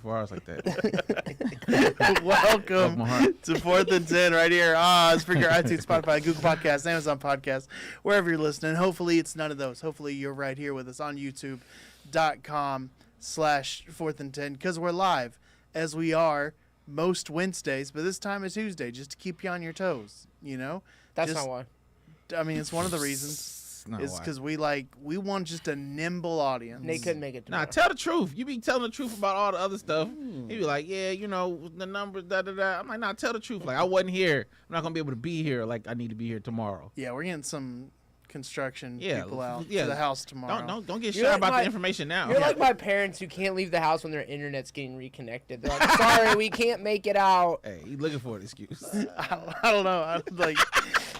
24 hours like that. Welcome to 4th and 10 right here on Spreaker, iTunes, Spotify, Google Podcasts, Amazon Podcasts, wherever you're listening. Hopefully it's none of those. Hopefully you're right here with us on YouTube.com/4th and 10 because we're live as we are most Wednesdays, but this time is Tuesday just to keep you on your toes, you know? That's not why. I mean, it's one of the reasons. It's because we want just a nimble audience. They couldn't make it tomorrow. Nah, tell the truth. You be telling the truth about all the other stuff. You be like, yeah, you know, the numbers, da-da-da. I'm like, nah, tell the truth. Like, I wasn't here. I'm not going to be able to be here like I need to be here tomorrow. Yeah, we're getting some construction people out to the house tomorrow. Don't get shy about the information now. You're like my parents who can't leave the house when their internet's getting reconnected. They're like, sorry, we can't make it out. Hey, you looking for an excuse. I don't know. I'm like,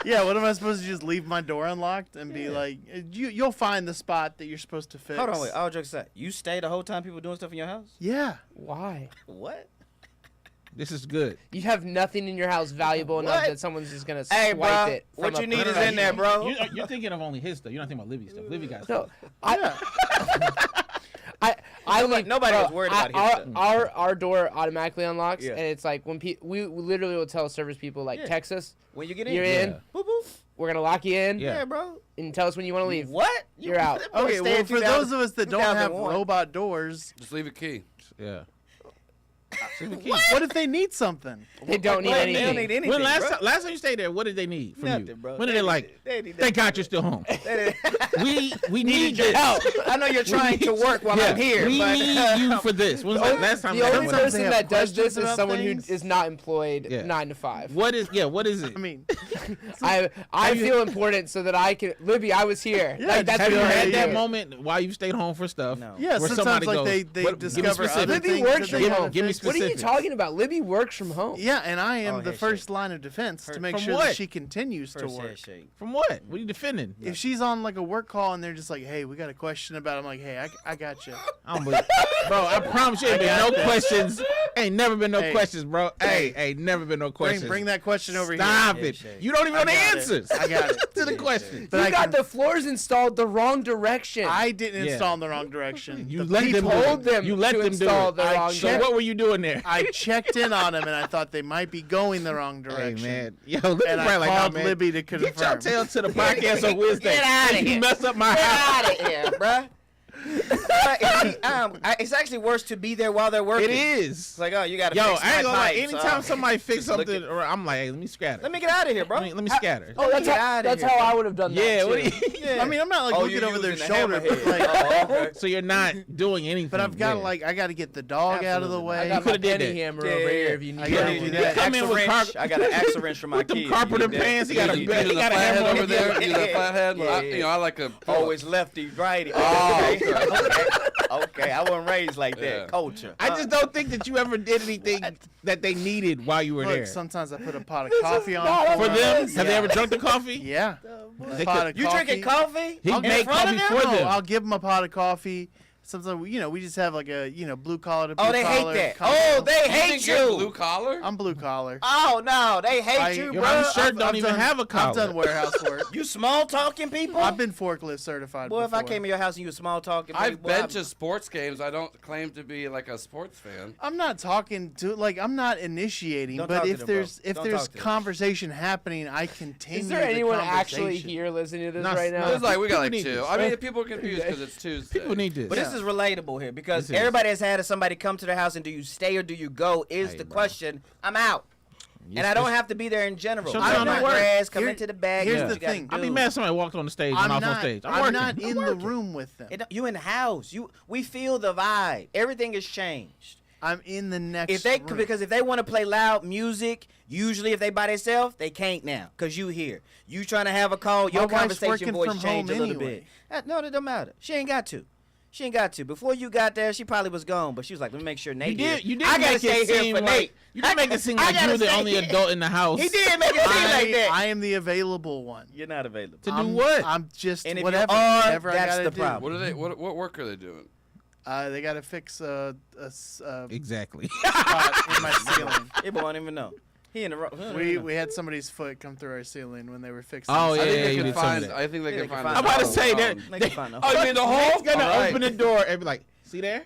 yeah, what am I supposed to just leave my door unlocked and be like, you'll find the spot that you're supposed to fix. Hold on, wait. All jokes aside, you stay the whole time people doing stuff in your house? Yeah. Why? What? This is good. You have nothing in your house valuable enough that someone's just gonna swipe it. What you need is in there, bro. You're thinking of only his stuff. You're not thinking about Libby's stuff. Libby got No, I nobody was worried about his stuff. Our door automatically unlocks, and it's like when we literally will tell service people like text us when you get in. You're in. Boop, boop. We're gonna lock you in. Yeah, bro. And tell us when you want to leave. What? You're out. Okay, well, for those of us that don't have robot doors, just leave a key. Yeah. What if they need something? They don't need anything. They don't need anything. When last time you stayed there, what did they need from Nothing, you? Bro. When did they like? Thank God you're still home. we need your help. I know you're trying to work while I'm here. We but, need you for this. When was last time? The only person that does this is someone who is not employed 9 to 5. What is? Yeah. What is it? I mean, I feel important so that I can. Libby, I was here. Yeah, like, that's have you what had I that do. moment while you stayed home for stuff? No. Yeah, where sometimes somebody like goes, they discover other Libby things works that from they home. Give me What are you specifics. talking about? Libby works from home. Yeah, and I am the first line of defense to make sure that she continues to work. From what? What are you defending? If she's on like a work call and they're just like, "Hey, we got a question about," I'm like, "Hey, I got you." Bro, I promise you, ain't been no questions. Ain't never been no questions, bro. Ain't never been no questions. Bring that question over here. Stop it. You don't even know the answers. I got it to the question. You got the floors installed the wrong direction. I didn't install in the wrong direction. You let them told them You let to them do install it. the wrong So direction. what were you doing there? I checked in on them and I thought they might be going the wrong direction. Hey, man. Yo, Libby and probably I called man. Libby to confirm. Get your tail to the podcast on Wednesday. Get out of here. You mess up my Get house. out of here, bro. It's actually worse to be there while they're working. It is. It's like, oh, you got to Yo, fix I ain't my gonna lie. pipes. Anytime somebody fix something, or I'm like, hey, let me scatter. Let me get out of here, bro. Let me scatter. Oh, that's how I would have done that. Yeah, too. what do you, Yeah. I mean, I'm not like looking over their shoulder, but like, like, so you're not doing anything. but I've got I got to get the dog out of the way. I got coulda my did penny that. hammer over here if you need I gotta it. do that. Come in with I got an axle wrench for my with them kids. carpenter pants. He got a You got a hammer flathead over on there. his- You got a flathead. Yeah, You know, I like a. Always lefty, righty. Oh, Okay, I wasn't raised like that. Yeah. Culture. I just don't think that you ever did anything that they needed while you were Look, there. sometimes I put a pot of coffee on For them, have they Yeah. ever drunk the coffee? Yeah. They Pot could- of You drinking coffee? He I'll made in front coffee of for No, them. I'll give them a pot of coffee. Sometimes we just have like a blue collar to blue Oh, they hate collar that. combo. Oh, they You hate think you're blue you. collar? I'm blue collar. Oh no, they hate I- you, Yo, bro. my shirt don't I've even done- have a collar. I've done warehouse work. You small talking people? I've been forklift certified. Boy, if I before. came in your house and you were small talking, I've boy, been to sports games. I don't claim to be like a sports fan. I'm not talking to I'm not initiating, Don't but talk to if them, there's bro. if Don't there's talk to them. conversation happening, I continue. Is there the anyone actually conversation. here listening to this Not- right now? not- It's like we got like People need two. this. I mean, people are confused because it's Tuesday. People need this. But this is relatable here because This is. everybody has had somebody come to their house and do you stay or do you go is Hey, the bro. question. I'm out. And I don't have to be there in general. Show I them don't how know it works. grass, come Here- into the bag. here's do what the you gotta thing. I'd be do. mad if somebody walked on the stage and I'm off on not. stage. I'm not in the room with them. You in the house. We feel the vibe. Everything has changed. I'm in the next. If they room. because if they want to play loud music, usually if they by themselves, they can't now because you here. You trying to have a call, your My wife's conversation working voice from change a home little anyway. bit. No, that don't matter. She ain't got to. She ain't got to. Before you got there, she probably was gone, but she was like, "Let me make sure Nate." You did I gotta make stay it here seem for like Nate. you did make it seem I like you gotta were the stay only here. adult in the house. He did make it seem like that. I am the available one. You're not available. To do what? I'm just And if you whatever. are, whatever I that's gotta the do. problem. What are they? What work are they doing? They got to fix a Exactly. spot in my ceiling. It won't even know. He in the wrong. We had somebody's foot come through our ceiling when they were fixing. Oh, the yeah, I think yeah, they you can did tell me find. that. I think they Yeah, can find. I'm about to say that. They can find a Oh, you mean the hole? He's gonna All right. open the door and be like, See there?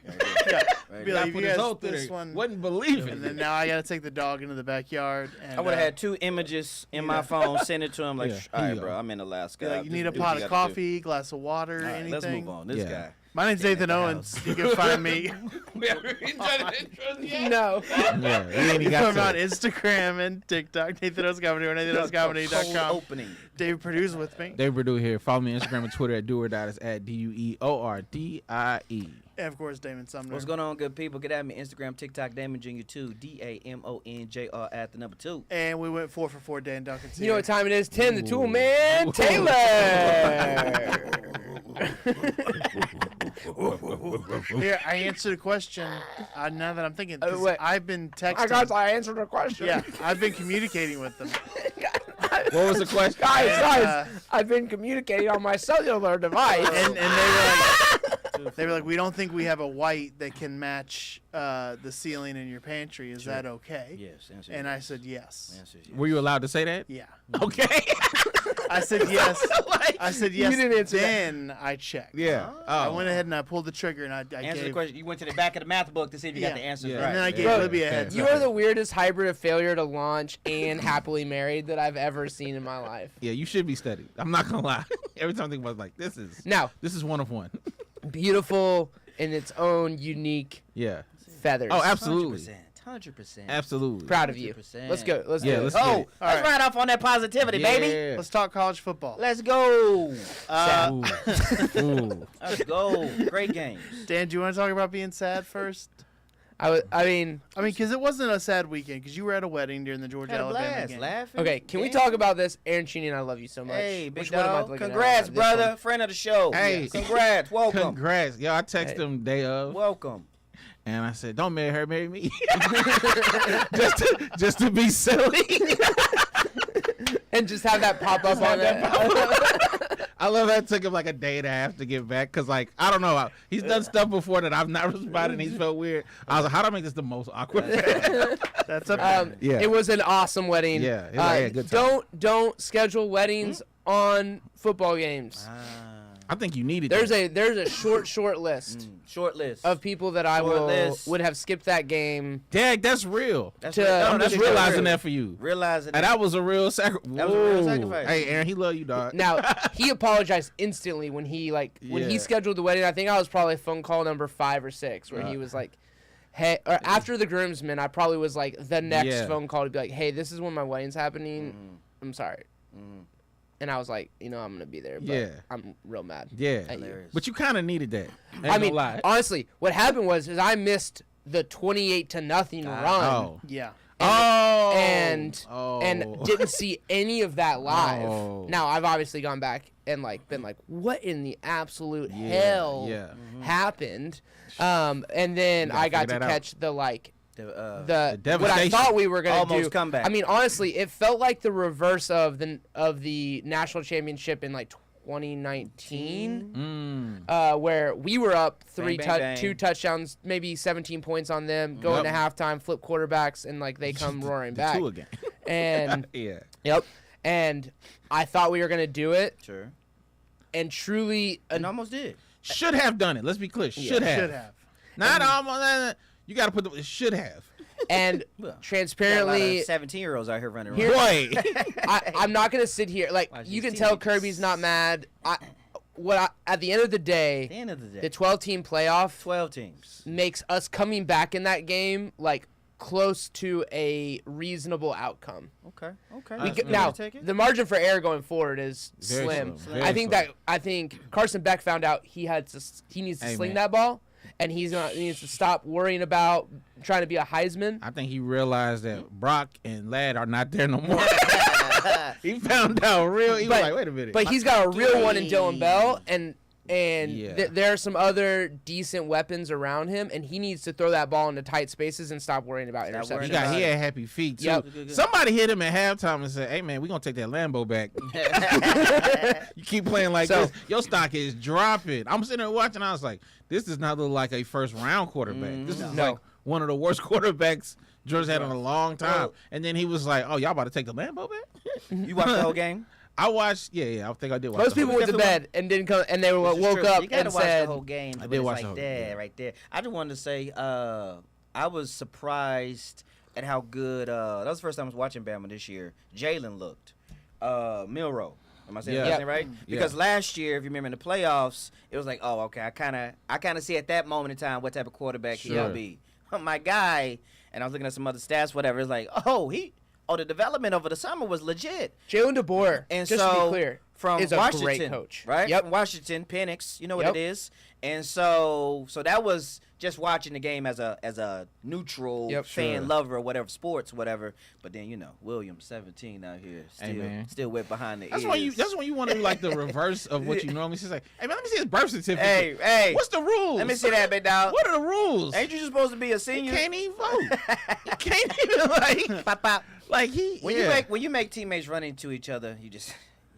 Yeah. Right Be there. like, I if put you his guys, whole through this there. one. Wouldn't believe it. And then now I got to take the dog into the backyard. And, I would have had 2 images in my phone, send it to him like, Yeah. all Here right, you bro, go. I'm in Alaska. Like, you Just need a do what pot you of gotta do. coffee, glass of water, All right, anything. let's move on. This Yeah. guy. My name's Staying at Nathan the Owens. house. You can find me. We haven't even done an intro yet. No. Yeah, we ain't even I'm got on to. Instagram and TikTok. Nathan Owens Comedy or Cold NathanOwensComedy.com. opening. Dave Purdue's with me. Dave Perdue here. Follow me on Instagram and Twitter at doordie. It's at DUEORDIE. And of course, Damon Sumner. What's going on, good people? Get at me. Instagram, TikTok, Damon Jr. 2, DAMONJR at the number 2. And we went 4 for 4. Dan Duncan's You know what time it is? Tim, the tool Ooh. man, Ooh. Taylor. Here, I answered a question. Now that I'm thinking, 'cause wait. I've been texting. I got. I answered a question. Yeah, I've been communicating with them. What was the question? Guys, I've been communicating on my cellular device. And they were like, we don't think we have a white that can match the ceiling in your pantry. Is that okay? Yes. Answer And yes. I said yes. Answer is yes. Were you allowed to say that? Yeah. Okay. I said yes. I said yes. didn't answer that. Then I checked. Yeah. I Oh. went ahead and I pulled the trigger and I Answer gave. the question. You went to the back of the math book to see if you got Yeah. the answers Yeah. right. And then I gave Yeah. Libby a Fair. heads You up. are the weirdest hybrid of failure to launch and happily married that I've ever seen in my life. Yeah, you should be studied. I'm not gonna lie. Every time I think about it, like this is one of one. Beautiful in its own unique Yeah. feathers. Oh, absolutely. 100%. Absolutely. Proud of you. 100%. Let's go. Let's Yeah, do let's it. get Oh, it. let's All right. ride off on that positivity, baby. Yeah. Let's talk college football. Let's go. Ooh. Ooh. Let's go. Great games. Dan, do you want to talk about being sad first? I mean, Because it wasn't a sad weekend because you were at a wedding during the Had a Georgia-Alabama blast. game. Laughing. okay, can we dancing. talk about this? Aaron Cheney and I love you so much. Hey, big Which one am I dog. looking at? Congrats, This brother. one. Friend of the show. Hey. Congrats. Welcome. Congrats. Yo, I texted Hey. him day of. Welcome. And I said, "Don't marry her, marry me." just to be silly. And just have that pop up on that. I love that it took him like a day and a half to get back because, like, I don't know. He's done stuff before that I've not responded and he's felt weird. I was like, how do I make this the most awkward? That's up. Yeah. It was an awesome wedding. Yeah, it was like, yeah, good time. Don't schedule weddings on football games. I think you needed There's that. a short list Short list. of people that I Short list. would have skipped that game. Dag, that's real. That's to- real. I'm I'm that's just real. realizing that for you. Realizing And that was a real sacrifice. That was a real sacrifice. Hey, Aaron, he love you, dog. Now he apologized instantly when he when he Yeah. scheduled the wedding. I think I was probably phone call number 5 or 6 where he was like, "Hey," or after the groomsmen, I probably was like the next Yeah. phone call to be like, "Hey, this is when my wedding's happening. I'm sorry." And I was like, I'm gonna be there, but Yeah. I'm real mad. Yeah. at you. Hilarious. But you kind of needed that. Ain't I mean, no lie. honestly, what happened was I missed the 28-0 run. Oh. Yeah. Oh. and didn't see any of that live. Oh. Now I've obviously gone back and been like, what in the absolute Yeah, hell yeah. happened? And then gotta I got figure to that out. catch the The, what I devastation. thought we were gonna Almost do. comeback. I mean, honestly, it felt like the reverse of the national championship in 2019. Where we were up Bang, bang, bang. 2 touchdowns, maybe 17 points on them, go Yep. into halftime, flip quarterbacks, and they come roaring the back. two again. And Yeah. yep, and I thought we were gonna do it, Sure. and truly, And almost did. Should have done it. Let's be clear. Should have. Should have. Not almost. You got to put the. Should have. and Well, transparently, 17-year-olds out here running Here- around. Boy. I'm not gonna sit here Watch you these can tell teenagers. Kirby's not mad. At the end of the day, At the end of the day, the 12-team playoff 12 teams. makes us coming back in that game close to a reasonable outcome. Okay. Now, Take it. the margin for error going forward is Very slim. slim. Very I think slim. I think Carson Beck found out he needs to Hey, sling man. that ball, and he needs to stop worrying about trying to be a Heisman. I think he realized that Brock and Ladd are not there no more. He found out real. He was like, wait a minute. But he's got a real one in Dylan Bell, and Yeah. there are some other decent weapons around him, and he needs to throw that ball into tight spaces and stop worrying about Stop interceptions. worrying he about had happy feet too. Yep. Somebody hit him at halftime and said, "Hey man, we gonna take that Lambo back. You keep playing like So- this, your stock is dropping." I'm sitting there watching. I was like, "This does not look like a first round quarterback. This is No. like one of the worst quarterbacks Georgia had in a long time." And then he was like, "Oh, y'all about to take the Lambo back?" You watched the whole game? I watched. Yeah. I think I did watch. Most people went to bed and didn't come, and they This is woke true. up You gotta and watch said, the whole game. I I did did watch like the whole that game. right there. I just wanted to say, I was surprised at how good. That was the first time I was watching Bama this year. Jaylen looked. Milroe. Am I saying Yeah. his name right? Yeah. Because last year, if you remember in the playoffs, it was like, oh, okay, I kind of see at that moment in time what type of quarterback Sure. he'll be. My guy, and I was looking at some other stats, whatever. It's like, the development over the summer was legit. Jalen DeBoer, And just so to be clear, from is a Washington, great coach. right? Yep. From Washington, Penix, you know what Yep. it is. And so that was just watching the game as a neutral Yep. fan Sure. lover or whatever, sports, whatever. But then Williams 17 out here, Hey, man. still wet behind the That's ears. when you want to do like the reverse of what you normally say. Like, hey man, let me see his birth certificate. Hey, What's the rules? let me see that, big dog. What are the rules? Ain't you just supposed to be a He senior? can't even vote. He can't even like. Pop, pop. Like he. When you make teammates run into each other, you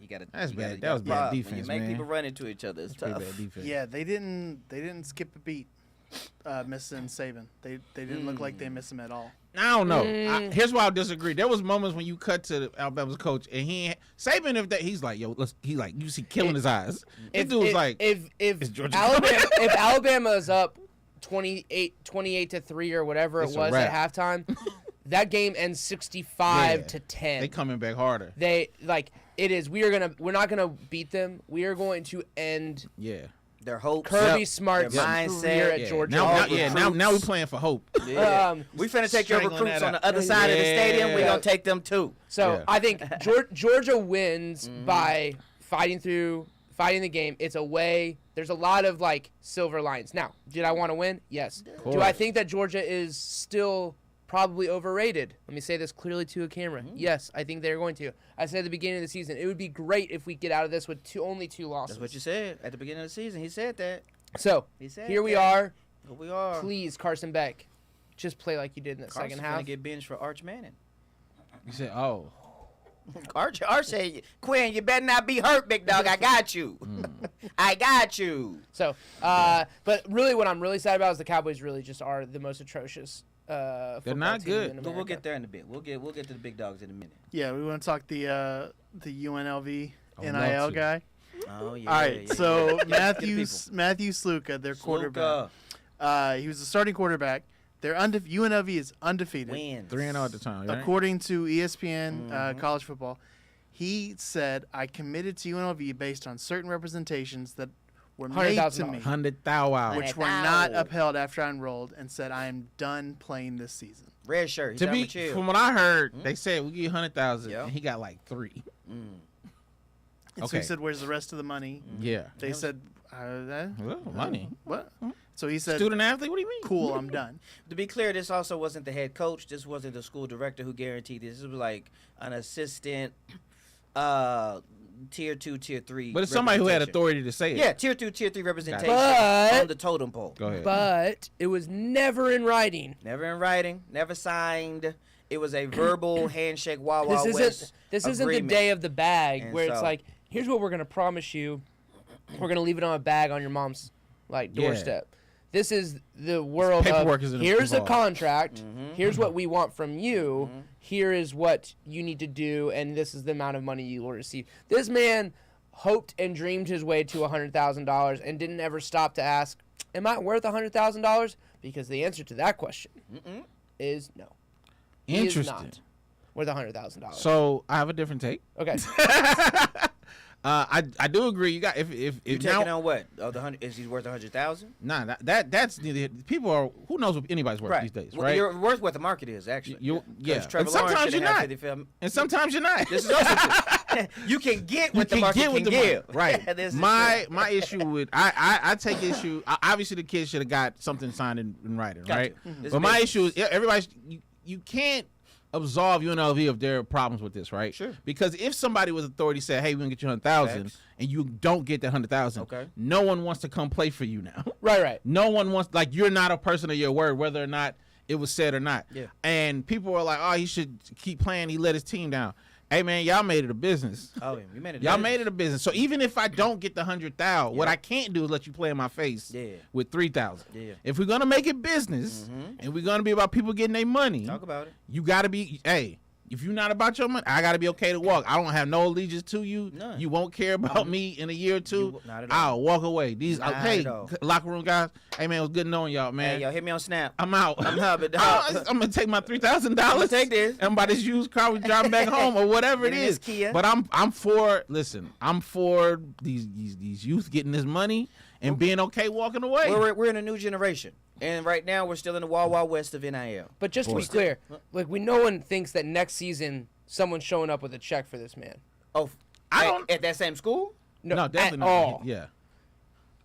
gotta. That's you bad. gotta That was bad pop. When defense, you make man. people run into each other, it's Pretty tough. bad defense. Yeah, they didn't skip a beat, missing Saban. They didn't look like they missed him at all. I don't know. Here's why I disagree. There was moments when you cut to Alabama's coach and Saban, he's like, yo, he's like, you see killing his eyes. This dude was like, if Is Georgia Alabama's up 28-3 or whatever It's it a was wrap. at halftime, that game ends 65 Yeah. to 10. they coming back harder. They it is. We're not gonna beat them. We are going to end Yeah. Their hopes. Kirby Yep. Smart's Their career mindset. at Yeah. Georgia. Now we playing for hope. Yeah. Um, We finna take your strangling recruits that on up. the other side of the stadium. We Yeah. gonna take them too. So Yeah. I think Georgia wins by fighting the game. It's a way. There's a lot of like silver lines. Now, did I want to win? Yes. Do I think that Georgia is still probably overrated? Let me say this clearly to a camera. Yes, I think they're going to. I said at the beginning of the season, it would be great if we get out of this with only two losses. That's what you said at the beginning of the season. He said that. So He said here we that. are. Here we are. Please, Carson Beck, just play like you did in the Carson's second gonna half. get benched for Arch Manning. You said, oh. Arch said, Quinn, you better not be hurt, big dog. I got you. I got you. So, but really, what I'm really sad about is the Cowboys really just are the most atrocious. Football not team good. in But we'll America. get there in a bit. We'll get to the big dogs in a minute. Yeah, we want to talk the UNLV I would NIL love to. guy. Oh yeah. All right, yeah, so yeah. Matthew Get Sluka, their the people. quarterback. Sluka He was the starting quarterback. UNLV is undefeated. wins. 3-0 at the time, right? According to ESPN College Football, he said, I committed to UNLV based on certain representations that were made to $100,000. me, 100,000. which were not upheld after I enrolled, and said, I am done playing this season. Red shirt. He To said, be, "I'ma chill." from what I heard, they said we give you 100,000, Yeah. and he got like 3. And so Okay. he said, where's the rest of the money? Yeah. They said, Well, money. what? So he said, Student athlete. What do you mean? cool, I'm done. To be clear, this also wasn't the head coach. This wasn't the school director who guaranteed this. This was like an assistant, tier 2, tier 3. But it's somebody who had representation. authority to say it. Yeah, tier 2, tier 3 representation But- on the totem pole. Go ahead. But it was never in writing. Never in writing, never signed. It was a verbal handshake. Wild Wild West This isn't the agreement. day of the bag And where it's so- like, here's what we're gonna promise you. We're gonna leave it on a bag on your mom's like Yeah. doorstep. This is the world paperwork of is here's a involved. contract. Here's what we want from you. Mm-hmm. Here is what you need to do, and this is the amount of money you will receive. This man hoped and dreamed his way to $100,000 and didn't ever stop to ask, "Am I worth $100,000?" Because the answer to that question is no. He is Interesting. not worth $100,000. So I have a different take. Okay. I do agree. You got if You if taking now on what? Oh, is he worth 100,000? nah that's neither people are who knows what anybody's worth these days, Well, right? you're worth what the market is actually. Yeah. 'Cause Trevor And Lawrence sometimes should've you're had not. 50 film. And sometimes you're not. This is also true. You can get what the market can give. Right. This is my true. my issue with I take issue. Obviously, the kid should have got something signed in writing, Gotcha. right? This But my business. issue is everybody. You can't absolve UNLV of their problems with this, right? Sure. Because if somebody with authority said, "Hey, we're gonna get you 100,000," Facts. and you don't get the 100,000, Okay. no one wants to come play for you now. Right. No one wants, like, you're not a person of your word, whether or not it was said or not. Yeah. And people are like, "Oh, he should keep playing. He let his team down." Hey, man, y'all made it a business. Oh, you made it. Y'all made it a business. So even if I don't get the 100,000, what Yeah. I can't do is let you play in my face Yeah. with 3,000. Yeah. If we're gonna make it business and we're gonna be about people getting their money, Talk about it. you gotta be. Hey, If you're not about your money, I gotta be okay to walk. I don't have no allegiance to you. None. You won't care about me in a year or two. Not at all. I'll walk away. These Not hey, at all. locker room guys. Hey man, it was good knowing y'all, man. Hey, yo, hit me on Snap. I'm out. I'm out, but I'm gonna take my $3,000. Take this. And buy this used car. We driving back home or whatever it Get in this is. Kia. But I'm for. Listen, I'm for these youth getting this money and being okay walking away. We're in a new generation, and right now we're still in the wild west of NIL. But just to be clear, like no one thinks that next season someone's showing up with a check for this man. Oh, at that same school? No, definitely at not. all. Yeah.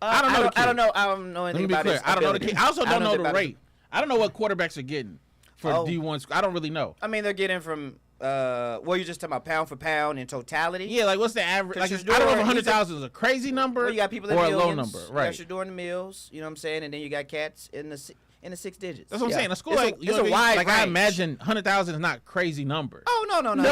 I don't know. I don't know. I don't know Let anything me be about clear. his I don't know the ability. kid. I also don't know the about rate. I don't know what quarterbacks are getting for D1. I don't really know. I mean, they're getting from. Well, you're just talking about pound for pound in totality. Yeah, like what's the average? Like, I Shador, don't know if he's 100,000 is a crazy number Well, you got people in or a millions. low number, You right? got Shador in the mills. You know what I'm saying? And then you got cats in the 6 digits. That's what I'm Yeah. saying. A school It's a- like it's a wide like I range. imagine 100,000 is not crazy number. Oh no. No. No.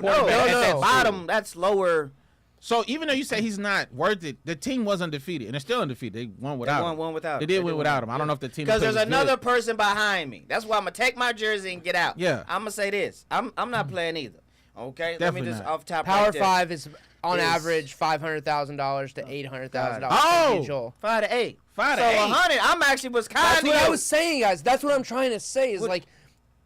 Quarterback At that no. bottom, that's lower. So even though you say he's not worth it, the team was undefeated and they're still undefeated. They won without him. One without. They did win without him. I don't know if the team Because there's was another good. person behind me. That's why I'm gonna take my jersey and get out. Yeah. I'm gonna say this. I'm not playing either. Okay. Let Definitely me just not. off top. Power right there. 5 is on Is- average $500,000 to $800,000. Oh! Joel. 5 to 8. 5 to so 8. 100. I'm actually was kind That's of. what I was saying, guys. That's what I'm trying to say. Is What- like,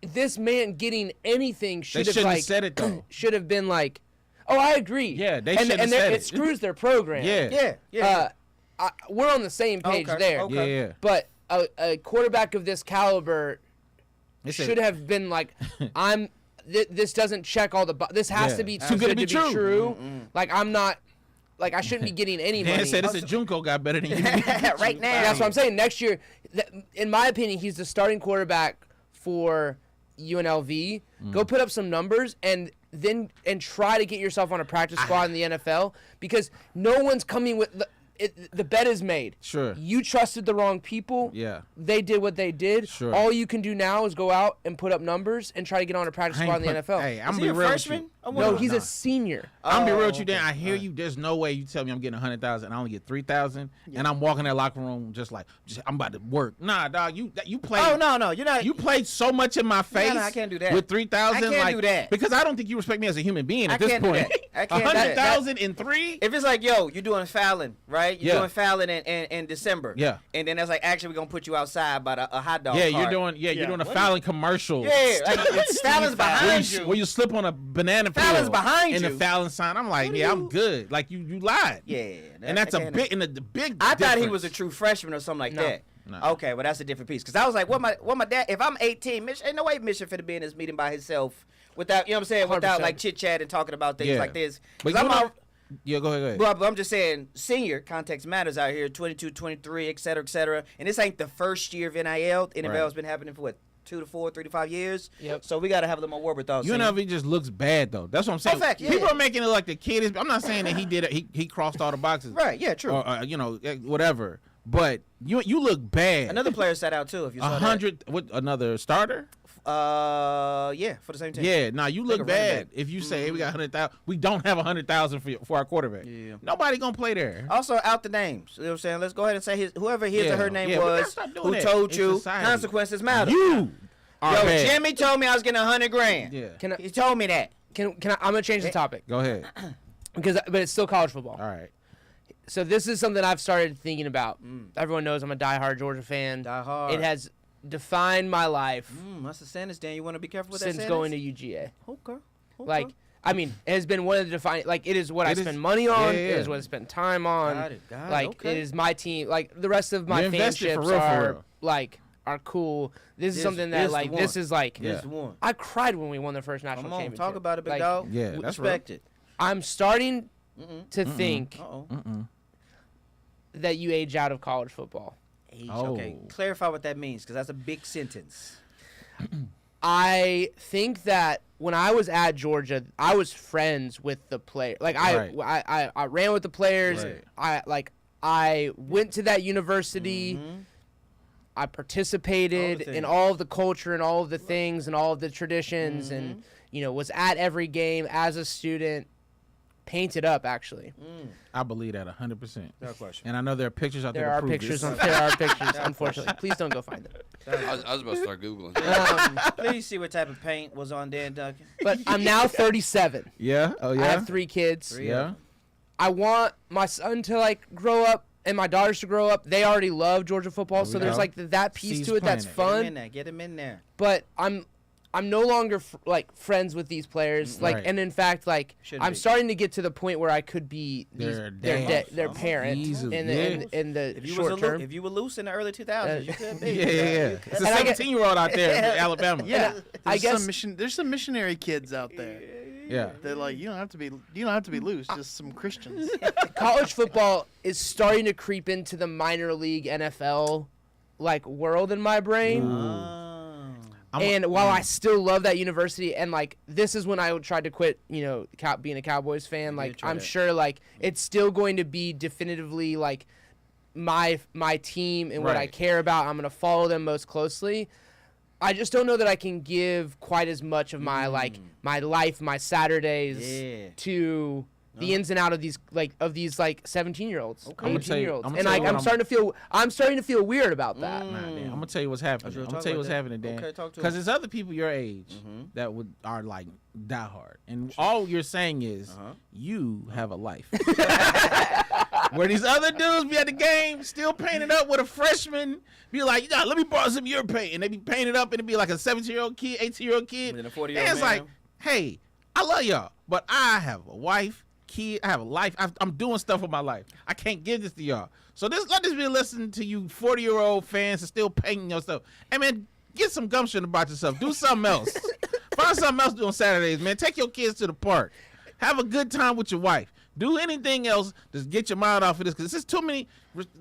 this man getting anything They should have shouldn't like have said it though. should have been like, oh, I agree. Yeah, they and shouldn't have and said it it. screws their program. Yeah. Yeah. We're on the same page Okay, there. okay. Yeah. But a quarterback of this caliber They said- should have been like, this doesn't check all the. This has Yeah. to be Too too good good to be true. Like I'm not. Like I shouldn't be getting any Dan money. said it's a Junko got better than you. Right now. That's what I'm saying. Next year, in my opinion, he's the starting quarterback for UNLV. Go put up some numbers and try to get yourself on a practice squad in the NFL because no one's coming with the bet is made. Sure. You trusted the wrong people. Yeah. They did what they did. Sure. All you can do now is go out and put up numbers and try to get on a practice I squad ain't in the put- NFL. Hey, I'm Is gonna he be a real freshman? with you. I No, wonder- he's Nah. a senior. I'm gonna be real with you, okay. Dan. I hear you. There's no way you tell me I'm getting 100,000 and I only get 3,000, and I'm walking in that locker room just I'm about to work. Nah, dog. You played. Oh no, you're not. You played so much in my face. I can't do that. With 3,000, I can't like, do that. because I don't think you respect me as a human being I at this can't do point. that. I can't do that. 100,000 in 3. If it's like, yo, you're doing Fallon, right? You're Yeah. doing Fallon in December. Yeah. And then that's like, actually, we're gonna put you outside by a hot dog. Yeah, cart. you're doing a Fallon commercial. Yeah, like, it's Fallon's behind you. Where you slip on a banana peel. Fallon's behind and you. the Fallon sign. I'm like, What are yeah, you- I'm good. Like you lied. Yeah, And that's I a can't- big and the big. I thought he difference. was a true freshman or something like No. that. No. Okay, well that's a different piece. Cause I was like, what my dad? If I'm 18, ain't no way Mission finna be in this meeting by himself without, you know what I'm saying, without 100%. like chit chat and talking about things Yeah. like this. But 'Cause you I'm know, all, yeah, go ahead. but I'm just saying, senior context matters out here. 22, 23, et cetera, et cetera. And this ain't the first year of NIL. NIL has been happening for what? 2 to 4, 3 to 5 years. Yep. So we gotta have a little more wherewithal. senior. UNLV just looks bad though. That's what I'm saying. fact, yeah. People are making it like the kid is. I'm not saying that he did it. He crossed all the boxes. Right? Yeah, true. Or whatever. But you look bad. Another player sat out too. If you saw 100 with another starter. that. Yeah, for the same team. Yeah. Now you Like look a running bad back. if you say hey, we got 100,000. We don't have 100,000 for our quarterback. Yeah. Nobody gonna play there. Also, out the names. You know what I'm saying? Let's go ahead and say whoever his or her name yeah, we gotta was, stop doing who that told in you. society. Consequences matter. You are Yo, bad. Jimmy told me I was getting $100,000. Yeah. Can I, He told me that. can I? I'm gonna change the topic Go ahead. but it's still college football. All right. So this is something I've started thinking about. Everyone knows I'm a diehard Georgia fan. Die hard. It has defined my life That's the sentence, Dan. You want to be careful with since that going to sentence? UGA. Okay. Like, I mean, it has been one of the defining. Like, it is what I It is- spend money on. yeah, It yeah. is what I spend time on. Got it, got it, Like, okay. it is my team. Like, the rest of my You invested for fanships real, for are real. like are cool. This is This- something this that the like one. this is like. Yeah. This one. I cried when we won the first national Come on, championship. talk about it, big Like, dog. Yeah, that's Respect it. I'm starting to think Uh-oh. that you age out of college football. Age. Oh. Okay, clarify what that means, because that's a big sentence. I think that when I was at Georgia, I was friends with the player. Like I ran with the players. Right. I went to that university. I participated All the in things. all of the culture and all of the things and all of the traditions and was at every game as a student. painted up, actually. I believe that 100%. No question. And I know there are pictures out there. There to are prove pictures. this. There are pictures. Unfortunately, please don't go find them. I was about to start Googling. Please see what type of paint was on Dan Duncan. But I'm now 37. Yeah. Oh yeah. I have 3 kids. Yeah. I want my son to like grow up and my daughters to grow up. They already love Georgia football, so there's like that piece Seeds to it that's planted. fun. Get him in there. But I'm no longer like friends with these players. Like, Right. and in fact, like Shouldn't I'm be. starting to get to the point where I could be Their their dad. parent Easily, in the If you short term. if you were loose in the early 2000s, you could be. Yeah. It's a And I get- 17-year-old out there in Alabama. Yeah, I guess- there's some missionary kids out there. Yeah. They're like, you don't have to be loose, just some Christians. College football is starting to creep into the minor league NFL like world in my brain. And while I still love that university, and like this is when I tried to quit, being a Cowboys fan. Like I'm sure, like it's still going to be definitively like my team and what I Right. care about. I'm gonna follow them most closely. I just don't know that I can give quite as much of my like my life, my Saturdays to the ins and out of these 17-year-olds, I'ma tell you- 18-year-olds, I'ma and tell you like what I'm starting to feel weird about that. Nah, Dan, I'm gonna tell you what's happening. Sure, I'm gonna talk tell you about what's that. happening, Dan. Okay, talk to Because us. there's other people your age that are like diehard, and all you're saying is you have a life. Where these other dudes be at the game, still painted up with a freshman, be like, yeah, let me borrow some of your paint, and they be painted up, and it be like a 17-year-old kid, 18-year-old kid, And then a and 40-year-old it's man. like, hey, I love y'all, but I have a wife, kid, I have a life. I'm doing stuff with my life. I can't give this to y'all. So let this be a lesson to you 40-year-old fans that's still painting your stuff. Hey, man, get some gumption about yourself. Do something else. Find something else to do on Saturdays, man. Take your kids to the park. Have a good time with your wife. Do anything else. Just get your mind off of this, because it's just too many.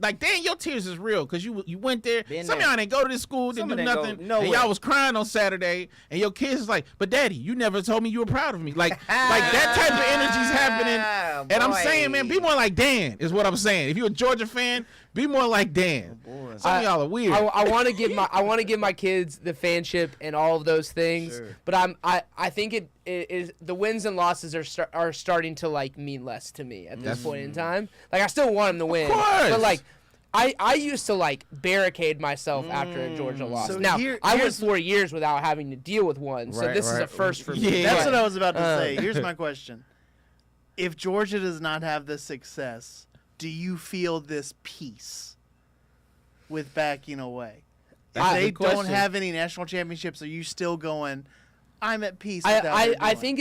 Like, Dan, your tears is real, because you went there. Been Some of there. y'all didn't go to this school, didn't Some do of them nothing. go nowhere. And y'all was crying on Saturday, and your kids is like, but Daddy, you never told me you were proud of me. Like that type of energy's happening. And I'm saying, man, be more like Dan, is what I'm saying. If you're a Georgia fan, be more like Dan. Some of y'all are weird. I want to give my kids the fanship and all of those things, Sure. but I think it is the wins and losses are starting to like mean less to me at this point in time. Like I still want them to win, course. but like I used to like barricade myself after a Georgia loss. So Now I went here's- 4 years without having to deal with one, so Right, this is a right. first for me. Yeah. That's But- what I was about to say. Here's my question: if Georgia does not have this success, do you feel this peace with backing away? If That's a they good don't question. have any national championships, are you still going? I'm at peace. With that I think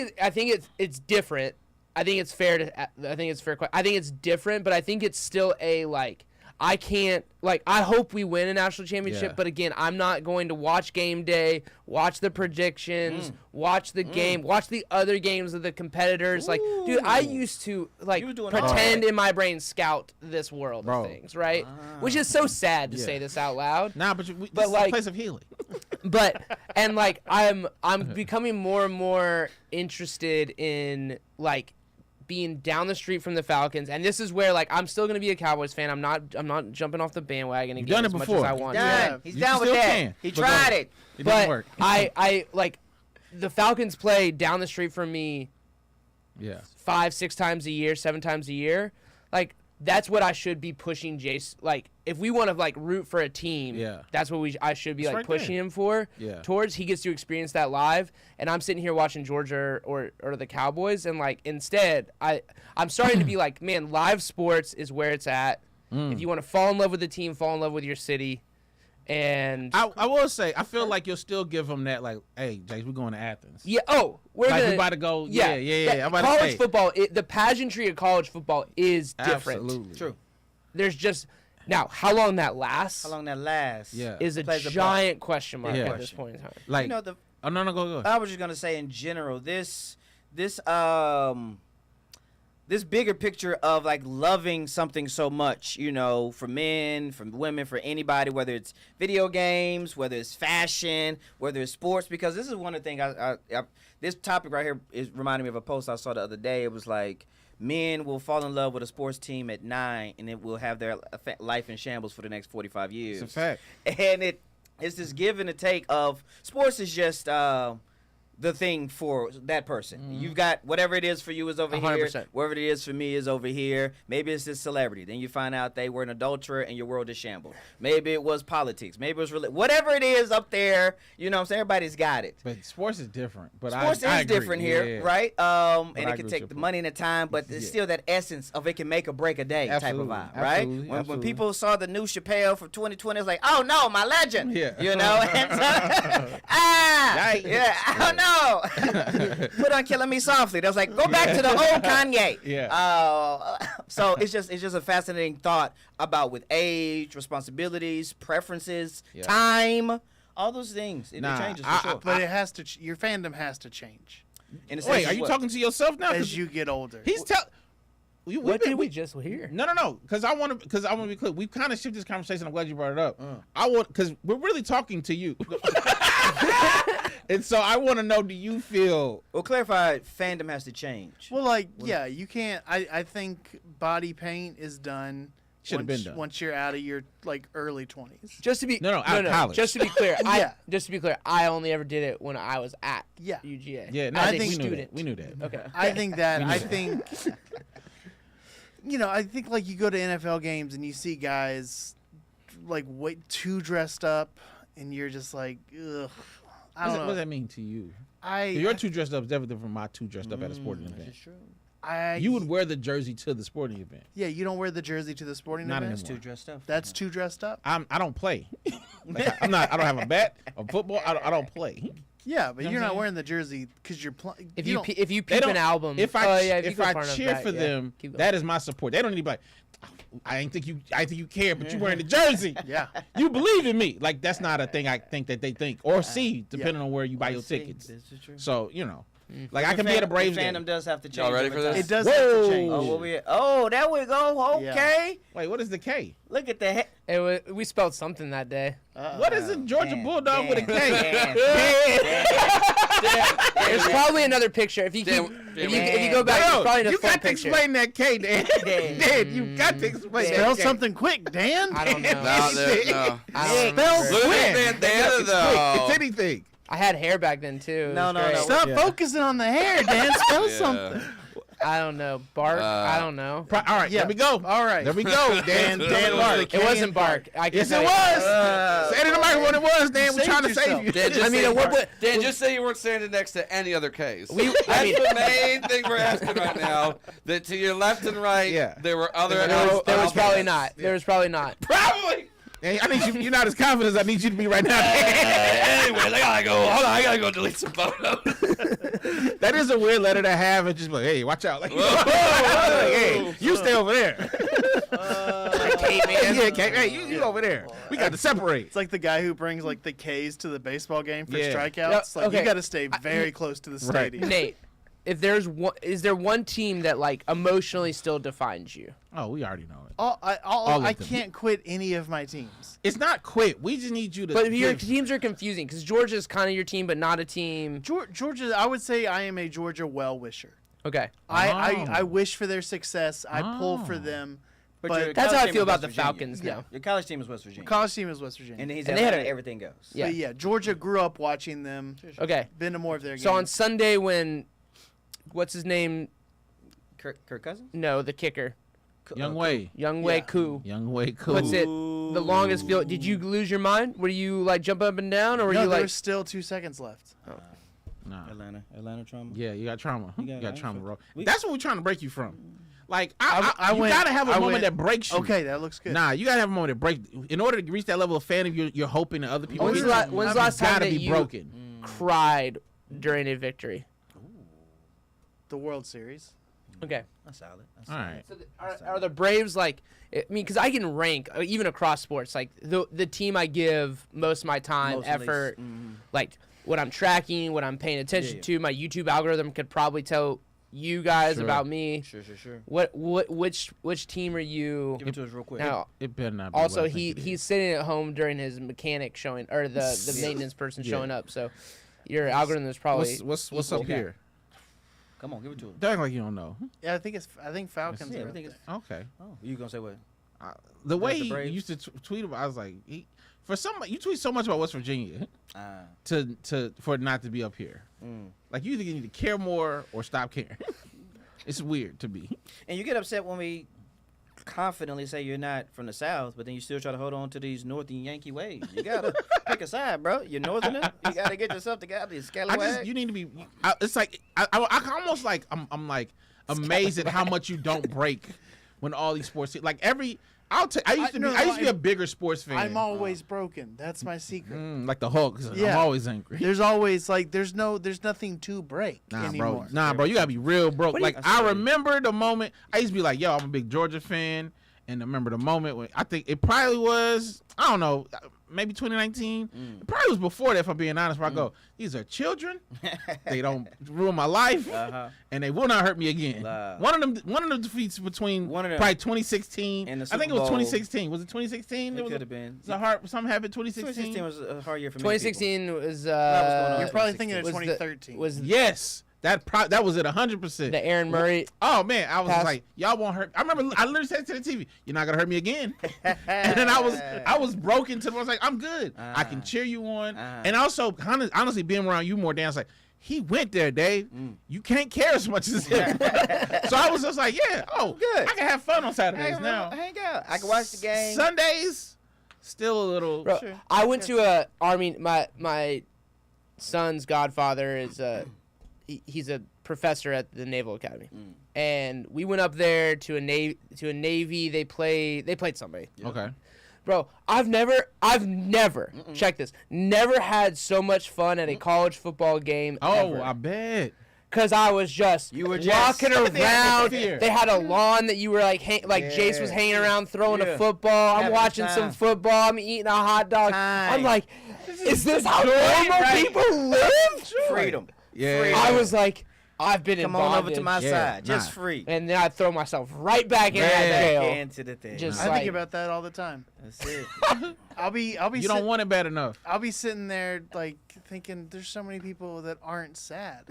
it's different. I think it's fair to. I think it's fair. I think it's different, but I think it's still a like. I can't like. I hope we win a national championship, Yeah. but again, I'm not going to watch game day, watch the predictions, watch the game, watch the other games of the competitors. Like, dude, I used to like You were doing all pretend that. in my brain scout this world Bro. of things, right? Which is so sad to Yeah. say this out loud. Nah, but this But, is like- a place of healing. But and like I'm becoming more and more interested in like being down the street from the Falcons, and this is where like I'm still gonna be a Cowboys fan. I'm not jumping off the bandwagon You've again done it as much before. as I want to. Done. He's You down with still that. can, He but tried go. it. It didn't But work. I like the Falcons play down the street from me Yeah. 5-6 times a year, 7 times a year. Like that's what I should be pushing Jace. Like if we want to like root for a team, Yeah. that's what I should be It's like right pushing there. him for. Yeah. Towards he gets to experience that live, and I'm sitting here watching Georgia or the Cowboys, and like instead I'm starting to be like, man, live sports is where it's at. If you want to fall in love with the team, fall in love with your city. And I will say, I feel like you'll still give them that, like, hey, Jace, we're going to Athens. yeah, we're Like, gonna, we about to go, yeah. I'm about to college say. football, the pageantry of college football is different. Absolutely. True. There's just now how long that lasts How long that lasts? Yeah. is a Plays a part. giant question mark Yeah. at this point in time. Like, You know, the oh, no, go. I was just gonna say in general, this bigger picture of like loving something so much, you know, for men, for women, for anybody, whether it's video games, whether it's fashion, whether it's sports, because this is one of the things this topic right here is reminding me of a post I saw the other day. It was like men will fall in love with a sports team at 9 and it will have their life in shambles for the next 45 years. It's a fact. And it's this give and a take of sports is just the thing for that person. You've got whatever it is for you is over 100%. here. Whatever it is for me is over here. Maybe it's this celebrity. Then you find out they were an adulterer and your world is shambled. Maybe it was politics. Maybe it was whatever it is up there. You know what I'm saying? Everybody's got it. But sports is different. But Sports I is agree. different here, Yeah. right? And I it agree can with take your the point. money and the time, but it's still that essence of it can make or break a day Absolutely. type of vibe, right? Absolutely. When Absolutely. people saw the new Chappelle from 2020, it's like, oh no, my legend. Yeah. You know? And so, Yikes. yeah, oh no. Put on Killing Me Softly. They was like, go back to the old Kanye. Yeah. So it's just a fascinating thought about with age, responsibilities, preferences, Yeah. time, all those things. It Nah, changes for I- sure. But it has to. Your fandom has to change In a sense Wait, of are you what? talking to yourself now? 'Cause as you get older. He's tell. What did we just hear? No. Because I want to be clear. We've kind of shifted this conversation. I'm glad you brought it up. Because we're really talking to you, and so I want to know: do you feel? Well, clarify, fandom has to change. Well, like, yeah, you can't. I think body paint is done. Should've been done. Once you're out of your like early 20s. Just to be No, out of college. Just to be clear, Yeah. I only ever did it when I was at Yeah. UGA. Yeah, no, as I a think we knew student. that. We knew that. Okay. I think that. I think. I think like you go to NFL games and you see guys like way too dressed up, and you're just like, ugh. I don't What know. does that mean to you? I Your too dressed up is different from my too dressed up at a sporting event. true. You would wear the jersey to the sporting event. Yeah, you don't wear the jersey to the sporting Not event. anymore. Too dressed up. That's too dressed up. I don't play. I'm not. I don't have a bat, a football. I don't play. Yeah, but know you're what I'm not saying? wearing the jersey because you're playing. If you They peep an don't- album, If oh, I yeah, if you if go I far enough cheer back, for yeah. them, Keep going. that is my support. They don't need to be like, I think you care, but you wearing the jersey. Yeah. You believe in me. Like that's not a thing I think that they think or see, depending on where you buy your See, tickets. this is true. So like I can be at a Braves fandom game. does have to change. Y'all ready over for time. this? It does Whoa. have to change. Oh, there we go. Okay. Wait, what is the K? Look at the head. We spelled something that day. What is a Georgia Bulldog with a K? There's probably another picture. If you go back, there's probably you a full got to picture. explain that K, Dan. Dan, you got to explain that Spell K. something quick, Dan. I don't know. No, no. I don't Spell remember. Look quick. at bandana It's though. It's anything. I had hair back then too. It No, was no, great. no. Stop Yeah. focusing on the hair, Dan. Spell Yeah. something. I don't know. Bark. I don't know. All right, Yeah. there we go. All right. There we go, Dan. Dan Mark. It wasn't bark. I can Yes, tell it you. was. Say it in the microphone. It was, Dan. We're Saved trying to yourself. save you. Dan, just I mean, say, what- Dan, just say you weren't standing next to any other case. I mean- That's the main thing we're asking right now. That to your left and right, Yeah. there were other. There was probably cases. not. There was probably not. Probably. Hey, I need you. You're not as confident as I need you to be right now. Anyways, I gotta go. Hold on, I gotta go delete some photos. That is a weird letter to have. And just be like, hey, watch out. Like, Whoa. like, hey, you stay over there. Caveman. Yeah, hey, you over there. We got to separate. It's like the guy who brings like the K's to the baseball game for Yeah. strikeouts. Yeah, Like okay. you got to stay very close to the Right. stadium. Nate, if there's one, is there one team that like emotionally still defines you? Oh, we already know it. All of I them. can't quit any of my teams. It's not quit. We just need you to. But your give- teams are confusing because Georgia's kind of your team, but not a team. Georgia, I would say I am a Georgia well-wisher. Okay, I wish for their success. I pull for Oh. them. But But your that's college how I team feel is about West the Virginia. Falcons Yeah. now. Your college team is West Virginia. College team is West Virginia. And he's And they had a- everything goes. Yeah. But yeah, Georgia grew up watching them. Okay, Been to more of their games. so on Sunday when, what's his name? Kirk Cousins? No, the kicker, Young Wei. Young Wei Yeah. Koo. Young Wei, cool. What's it? The longest field. Did you lose your mind? Were you like jump up and down, or were no, you there like? was still 2 seconds left. Nah. Atlanta trauma. Yeah, you got trauma. You got got trauma, it. bro. We- That's what we're trying to break you from. Like, I you went- gotta have a I moment went- that breaks you. Okay, that looks good. Nah, you gotta have a moment that breaks. In order to reach that level of fandom, you're hoping that other people. When's the reach. when's the last time gotta that be you broken. cried during a victory? The World Series. Okay. That's solid. That's All solid. right. So are the Braves like? I mean, because I can rank even across sports, like the team I give most of my time, Most at least. effort, like what I'm tracking, what I'm paying attention Yeah. to. My YouTube algorithm could probably tell you guys Sure. about me. Sure. Which team are you? Give it to us real quick. Now, It better not. Be also what I think it he's is. sitting at home during his mechanic showing or the maintenance person Yeah. showing up. So your algorithm is probably What's equal. up here? Come on, give it to us. Don't act like you don't know. Yeah, I think Falcons. Yeah, are I up think it's. Okay. Oh, you gonna say what? The way the he Braves? used to tweet about, I was like, you tweet so much about West Virginia for it not to be up here. Like you either need to care more or stop caring. It's weird to me. And you get upset when we confidently say you're not from the South, but then you still try to hold on to these Northern Yankee ways. You gotta pick a side, bro. You're Northerner. You gotta get yourself together. You scallywag. You need to be. It's like I almost like I'm like amazed at how much you don't break when all these sports like every. I used to be a bigger sports fan. I'm always broken. That's my secret. Like the Hulk. Yeah. I'm always angry. There's always like there's nothing to break anymore. Bro, you gotta be real broke. Like I saying? remember the moment I used to be like, yo, I'm a big Georgia fan, and I remember the moment when I think it probably was, I don't know, maybe 2019. It probably was before that, if I'm being honest. Where I go, these are children. They don't ruin my life, and they will not hurt me again. One of them defeats between probably 2016 and the I think it Super was Bowl. 2016. Was it 2016? It could have been. Something happened 2016. 2016 was a hard year for me. 2016 was going on? You're probably thinking of was 2013. Yes. That was it 100%. the Aaron Murray. Oh man, I was Pass. like, y'all won't hurt. I remember I literally said to the TV, "You're not gonna hurt me again." And then I was broken to the. I was like, "I'm good. I can cheer you on." And also, honestly, being around you more, Dan, I was like, he went there, Dave. You can't care as much as him. So I was just like, yeah, good. I can have fun on Saturdays now. Hang out. I can watch the game. Sundays, still a little. Bro, I went to a Army. My son's godfather is he's a professor at the Naval Academy, and we went up there to a Navy. They played somebody. Okay. Bro, I've never check this. Never had so much fun at a college football game. Oh, ever. I bet. Cause I was just walking around. They had a lawn that you were like, Jace was hanging around throwing a football. I'm Having watching time. some football. I'm eating a hot dog. I'm like, is this how normal right. people live? Freedom. Yeah. Freedom. I was like, I've been Come in on bondage. over to my Yeah, side. Just nah. free. And then I'd throw myself right back in that jail. Into the thing. Just I like, think about that all the time. That's it. I'll be You don't want it bad enough. I'll be sitting there like thinking there's so many people that aren't sad.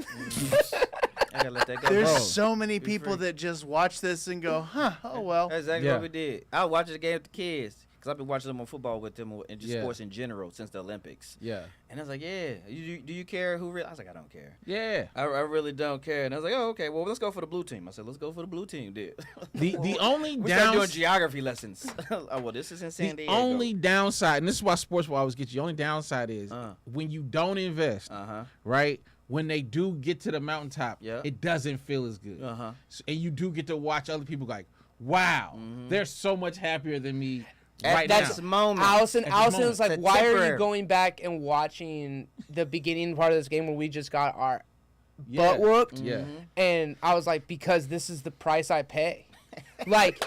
I gotta let that go. There's Bro. so many Be people free. that just watch this and go, huh, oh well. That's exactly Yeah. what we did. I was watching the game with the kids because I've been watching them on football with them and just Yeah. sports in general since the Olympics. Yeah. And I was like, yeah, do you care who really? I was like, I don't care. Yeah. I really don't care. And I was like, oh, okay, well, let's go for the blue team. I said, let's go for the blue team, dude. The only We started doing downside. geography lessons. Oh, well, this is in San The Diego. only downside, and this is why sports will always get you. The only downside is Uh. when you don't invest, right? When they do get to the mountaintop, Yeah. it doesn't feel as good. Uh-huh. And you do get to watch other people like, wow, they're so much happier than me At right that now. moment. Allison the was moment. like, It's a why are you temporary. going back and watching the beginning part of this game where we just got our Yeah. butt whooped? Yeah. And I was like, because this is the price I pay. Like,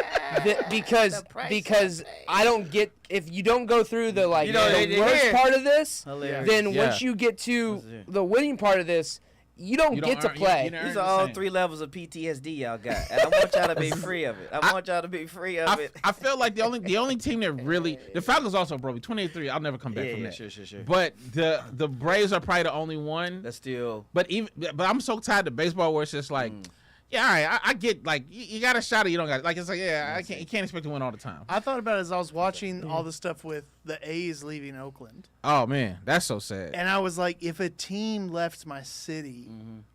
because I don't get, if you don't go through the like You know, the they worst hear. part of this, Hilarious. then Yeah. once you get to That's it. the winning part of this, you don't get to earn- play. you don't These earn are the all same. 3 levels of PTSD y'all got. And I want y'all to be free of it. I want y'all to be free of it. I feel like the only team that really the Falcons also broke me 28-3. I'll never come back from that. Sure. But the Braves are probably the only one. That's still. But I'm so tired of baseball where it's just like, yeah, all right, I get like you got a shot or you don't got it. Like it's like you can't expect to win all the time. I thought about it as I was watching all the stuff with the A's leaving Oakland. Oh man, that's so sad. And I was like, if a team left my city,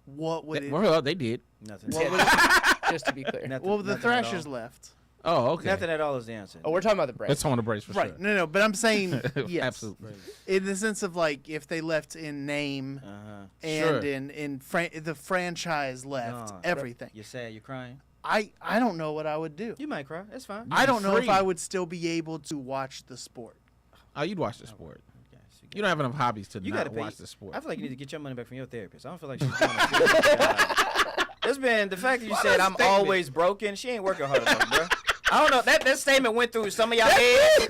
what would it Well, they did. Nothing. what would it Just to be clear. Nothing- well, the nothing at Thrashers all. left. Oh, okay. Nothing at all is the answer. Oh, we're talking about the Braves. That's on the Braves for Right. sure. No, but I'm saying yes. Absolutely. In the sense of like if they left in name and Sure. in the franchise left, No. everything. You're sad. You're crying. I don't know what I would do. You might cry. That's fine. I don't know if free. I would still be able to watch the sport. Oh, you'd watch the sport. Okay, so You don't have enough hobbies to You not gotta pay. watch the sport. I feel like you need to get your money back from your therapist. I don't feel like she's doing a good job. It's been the fact that you What said a I'm statement. always broken. She ain't working hard enough, bro. I don't know. That statement went through some of y'all heads.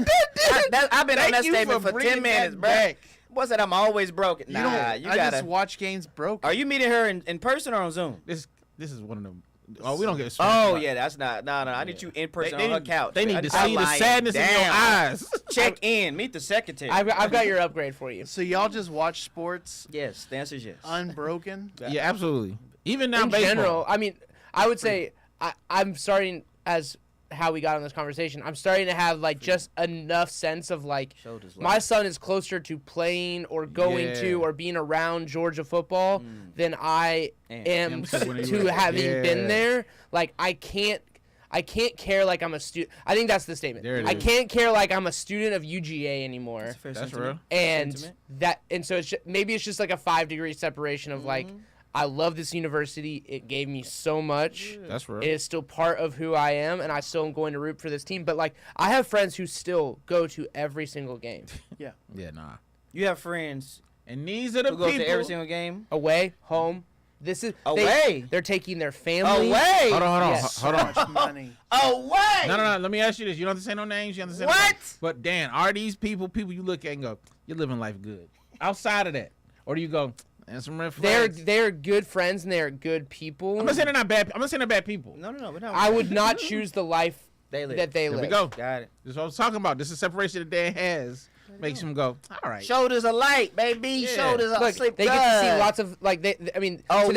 I've been on that statement for 10 minutes, bro. What said I'm always broken? Nah, I gotta. just watch games broken. Are you meeting her in person or on Zoom? This is one of them. Oh, we don't get. Oh yeah, that's not. No. I need you in person on her couch. They need I to I'm see the lying sadness in your down. eyes. Check in. Meet the secretary. I've got your upgrade for you. So y'all just watch sports Yes, the answer is yes. unbroken? Yeah, absolutely. Even now, In baseball. general, I mean, I would say I'm starting as how we got on this conversation. I'm starting to have like just enough sense of like Shoulders my light. son is closer to playing or going to or being around Georgia football than I am to having been there. Like I can't care like I'm a student. I think that's the statement. There it I is. can't care like I'm a student of UGA anymore. That's real. And Sentiment. so maybe it's just like a 5-degree separation of like I love this university. It gave me so much. That's real. It is still part of who I am, and I still am going to root for this team. But like I have friends who still go to every single game, Yeah, nah. You have friends And these are the who go people. to every single game. away, home. This is Away. They're taking their family. Away. Hold on. Yes. Hold on. So much money. Away. No. Let me ask you this. You don't have to say no names. You don't have to say What? No names. But Dan, are these people you look at and go, you're living life good? Outside of that, or do you go, and some red flags? They're good friends and they're good people. I'm not saying they're not bad. I'm not saying they're bad people. No. We're not. I would not choose the life They live. that they There live. we go. Got it. This is what I was talking about. This is separation that Dan has. Makes him go, all right. Shoulders are light, baby. Yeah. Shoulders are Look, sleep they get to see good. lots of like I mean, Away? to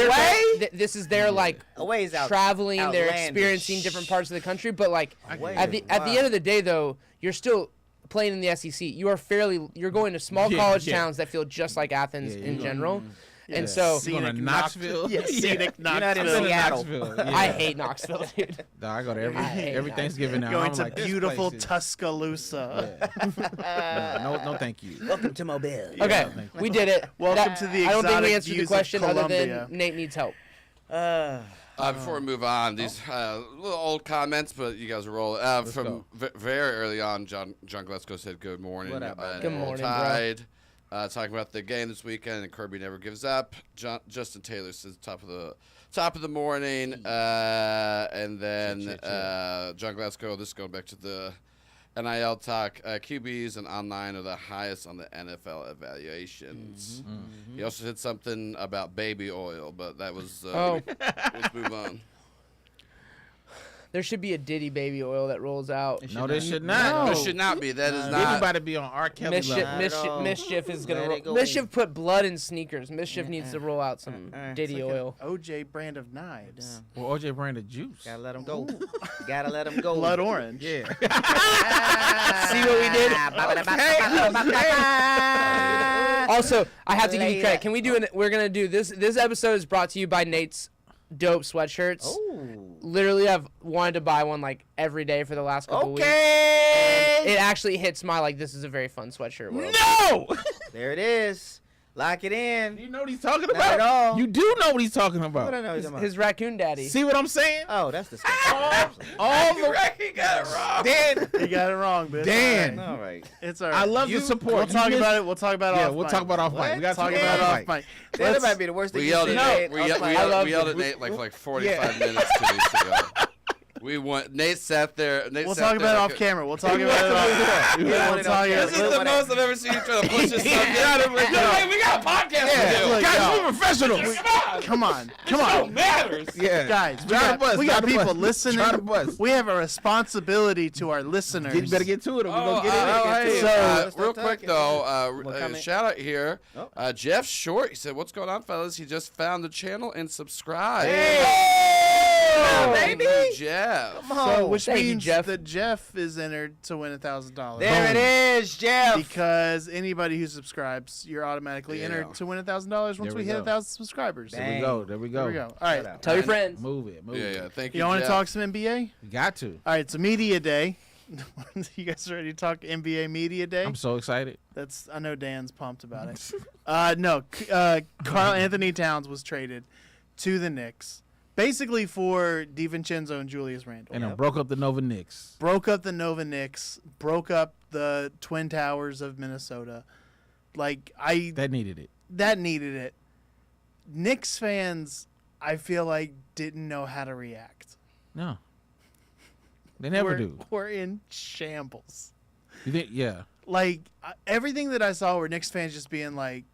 their this is their like Away is out. traveling. They're outlandish. experiencing different parts of the country, but like Away at is the end wild. of the day, though, you're still playing in the SEC. You're going to small Yeah, college yeah. towns that feel just like Athens Yeah, in yeah. general, Yeah. and so You going to Scenic Knoxville? Yeah, scenic You're not in Knoxville. Seattle. Yeah. I hate Knoxville, dude. No, I go to I hate every Knoxville. Thanksgiving now. Going I'm to like, this beautiful place is- Tuscaloosa. Yeah. No, thank you. Welcome to Mobile. Okay, thank you. we did it. Welcome to the I don't think exotic we answered the views of question other Colombia. than Nate needs help. Before we move on, these little old comments, but you guys are rolling. From very early on, John Glesko said good morning. What up, bro? and Good morning, bro. Tide. Talking about the game this weekend, and Kirby never gives up. Justin Taylor says top of the morning, and then John Glesko. This is going back to the NIL talk. QBs and online are the highest on the NFL evaluations. He also said something about baby oil, but that was let's move on. There should be a Diddy baby oil that rolls out. No, they should not. There should not be. That is not. Anybody be on R. Kelly Mischief, level. Not at all. Mischief is Let gonna. it go. Mischief put blood in sneakers. Mischief needs to roll out some Diddy It's like oil. an OJ brand of knives. Well, OJ branded juice. Gotta let them go. Gotta let them go. Blood orange. Yeah. See what we did? Also, I have to give you credit. Can we do it? We're gonna do this. This episode is brought to you by Nate's dope sweatshirts. Oh. Literally, I've wanted to buy one like every day for the last couple weeks. Okay. It actually hits my like. This is a very fun sweatshirt world. No! There it is. Lock it in. You know what he's talking Not about? at all. You do know what he's talking What I about. know he's talking about. His raccoon daddy. See what I'm saying? Oh, that's disgusting. All the He got it wrong. Dan. You got it wrong, bitch. Dan. All right. It's all right. I love the support. We'll You talk missed- about it. We'll talk about it Yeah, off we'll mic. talk about off mic. What? We got to Talk talk about it about off off mic. mic. That might be the worst thing We you yelled said. at today. I love it. Nate like 45 minutes 2 weeks ago. Nate sat there. We'll talk about it off camera. We'll talk about it off. Yeah, We'll talk This is about the it. most I've ever seen you try to push this stuff. Hey, we got a podcast Yeah, to do. look, guys, yo. we're professionals. Come on. It matters. Yeah. Guys, Try the bus, we try got the people bus. listening. Try the bus. We have a responsibility to our listeners. You better get to it or we're going to get in it. Hey, So- real quick though, comment? shout out here, Jeff Short. He said, "What's going on, fellas? He just found the channel and subscribed." baby. Thank you, Jeff. So, which Thank you, means Jeff. that Jeff is entered to win $1,000. There it is, Jeff. Because anybody who subscribes, you're automatically Yeah. entered to win $1,000 once There we we hit go. 1,000 subscribers. There we go. There we go. There we go. All right. Shout out. Tell your friends. Move it. Move Yeah, it. yeah. Thank you. You want to Jeff. talk some NBA? You got to. All right, so Media Day. You guys ready to talk NBA Media Day? I'm so excited. I know Dan's pumped about it. No, Carl Anthony Towns was traded to the Knicks, basically for DiVincenzo and Julius Randle. And I broke up the Nova Knicks. Broke up the Nova Knicks, broke up the Twin Towers of Minnesota. That needed it. That needed it. Knicks fans, I feel like, didn't know how to react. No. They never do. We're in shambles. You think? Yeah. Everything that I saw were Knicks fans just being like,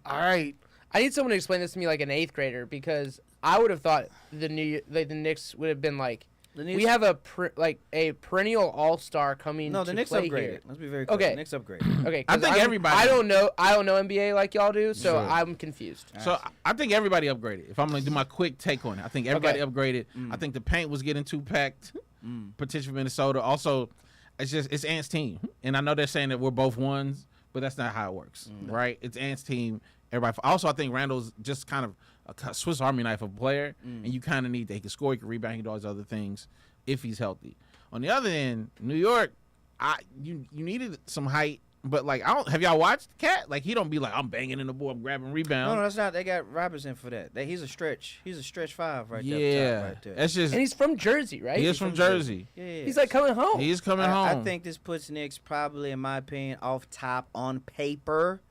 all right. I need someone to explain this to me like an 8th grader because I would have thought the Knicks would have been like, we have a perennial all-star coming. No, the to Knicks play upgraded. here. Let's be very clear. Okay. The Knicks upgraded. Okay, I think everybody- I don't know NBA like y'all do, so Sure. I'm confused. So I think everybody upgraded. If I'm going to do my quick take on it, I think everybody Okay. upgraded. I think the paint was getting too packed. potentially Minnesota. Also, it's Ant's team, and I know they're saying that we're both ones, but that's not how it works, right? It's Ant's team. Everybody. Also, I think Randall's just kind of a Swiss Army knife of a player, and you kind of need that he can score, he can rebound, he can do all these other things if he's healthy. On the other end, New York, you needed some height. But like, have y'all watched Cat? Like, he don't be like, I'm banging in the board, I'm grabbing rebound. No, that's not. They got Robinson for that. He's a stretch. He's a stretch 5 right there. Yeah, Right there. that's just. And he's from Jersey, right? He is from Jersey. Yeah, He's like coming home. He is coming home. I think this puts Knicks probably, in my opinion, off top on paper,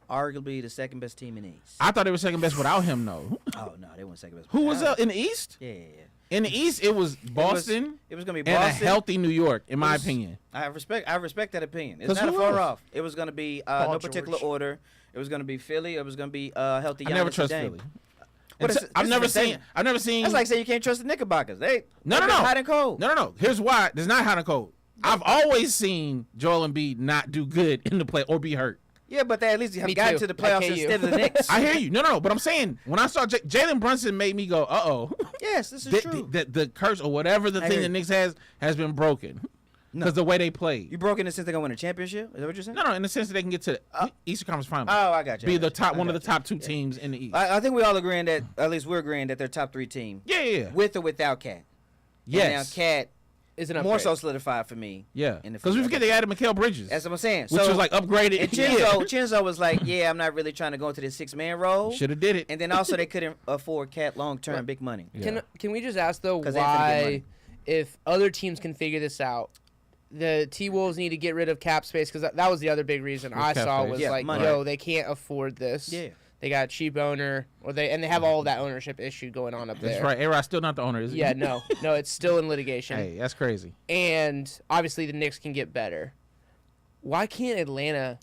arguably the second best team in the East. I thought they were second best without him, though. Oh no, they weren't second best. Who was without in the East? Yeah. In the East, it was Boston. It was gonna be and Boston. a healthy New York, in my opinion. I respect that opinion. It's 'Cause not who far else? off. It was gonna be Paul no particular George. order. It was gonna be Philly. It was gonna be healthy. I never Giannis trust and Dame. Philly. What is- I've this never is seen. insane. I've never seen. That's like saying you can't trust the Knickerbockers. No. They've been hot and cold. No. Here's why. There's not hot and cold. I've always seen Joel Embiid not do good in the play or be hurt. Yeah, but they at least have Me gotten too. to the I playoffs hate you. instead of the Knicks. I hear you. No. But I'm saying when I saw Jalen Brunson, made me go, uh-oh. Yes, this is true. The curse or whatever the I thing hear the you. Knicks has been broken because the way they played. You broke in the sense they're gonna win a championship? Is that what you're saying? No, in the sense that they can get to the Eastern Conference Final. Oh, I got you. Be I the got you. top I one of got the you. top 2 teams in the East. I think we all agreeing that at least we're agreeing that they're top 3 team. Yeah. With or without Cat. Yes. And now Cat Is an more upgrade. so solidified for me. Yeah. in the Because we future. forget they added Mikal Bridges, That's what I'm saying. which So, was like upgraded. and Chenzo was like, yeah, I'm not really trying to go into this 6-man role. Should have did it. And then also they couldn't afford Cat long term big money. Yeah. Can we just ask though 'Cause they ain't finna get why, money. if other teams can figure this out, the T-Wolves need to get rid of cap space? Because that was the other big reason I cap saw space. was Yeah, like, money. yo, they can't afford this. Yeah. They got a cheap owner, and they have all of that ownership issue going on up there. That's right. A-Rod's still not the owner, is he? Yeah, no, it's still in litigation. Hey, that's crazy. And obviously the Knicks can get better. Why can't Atlanta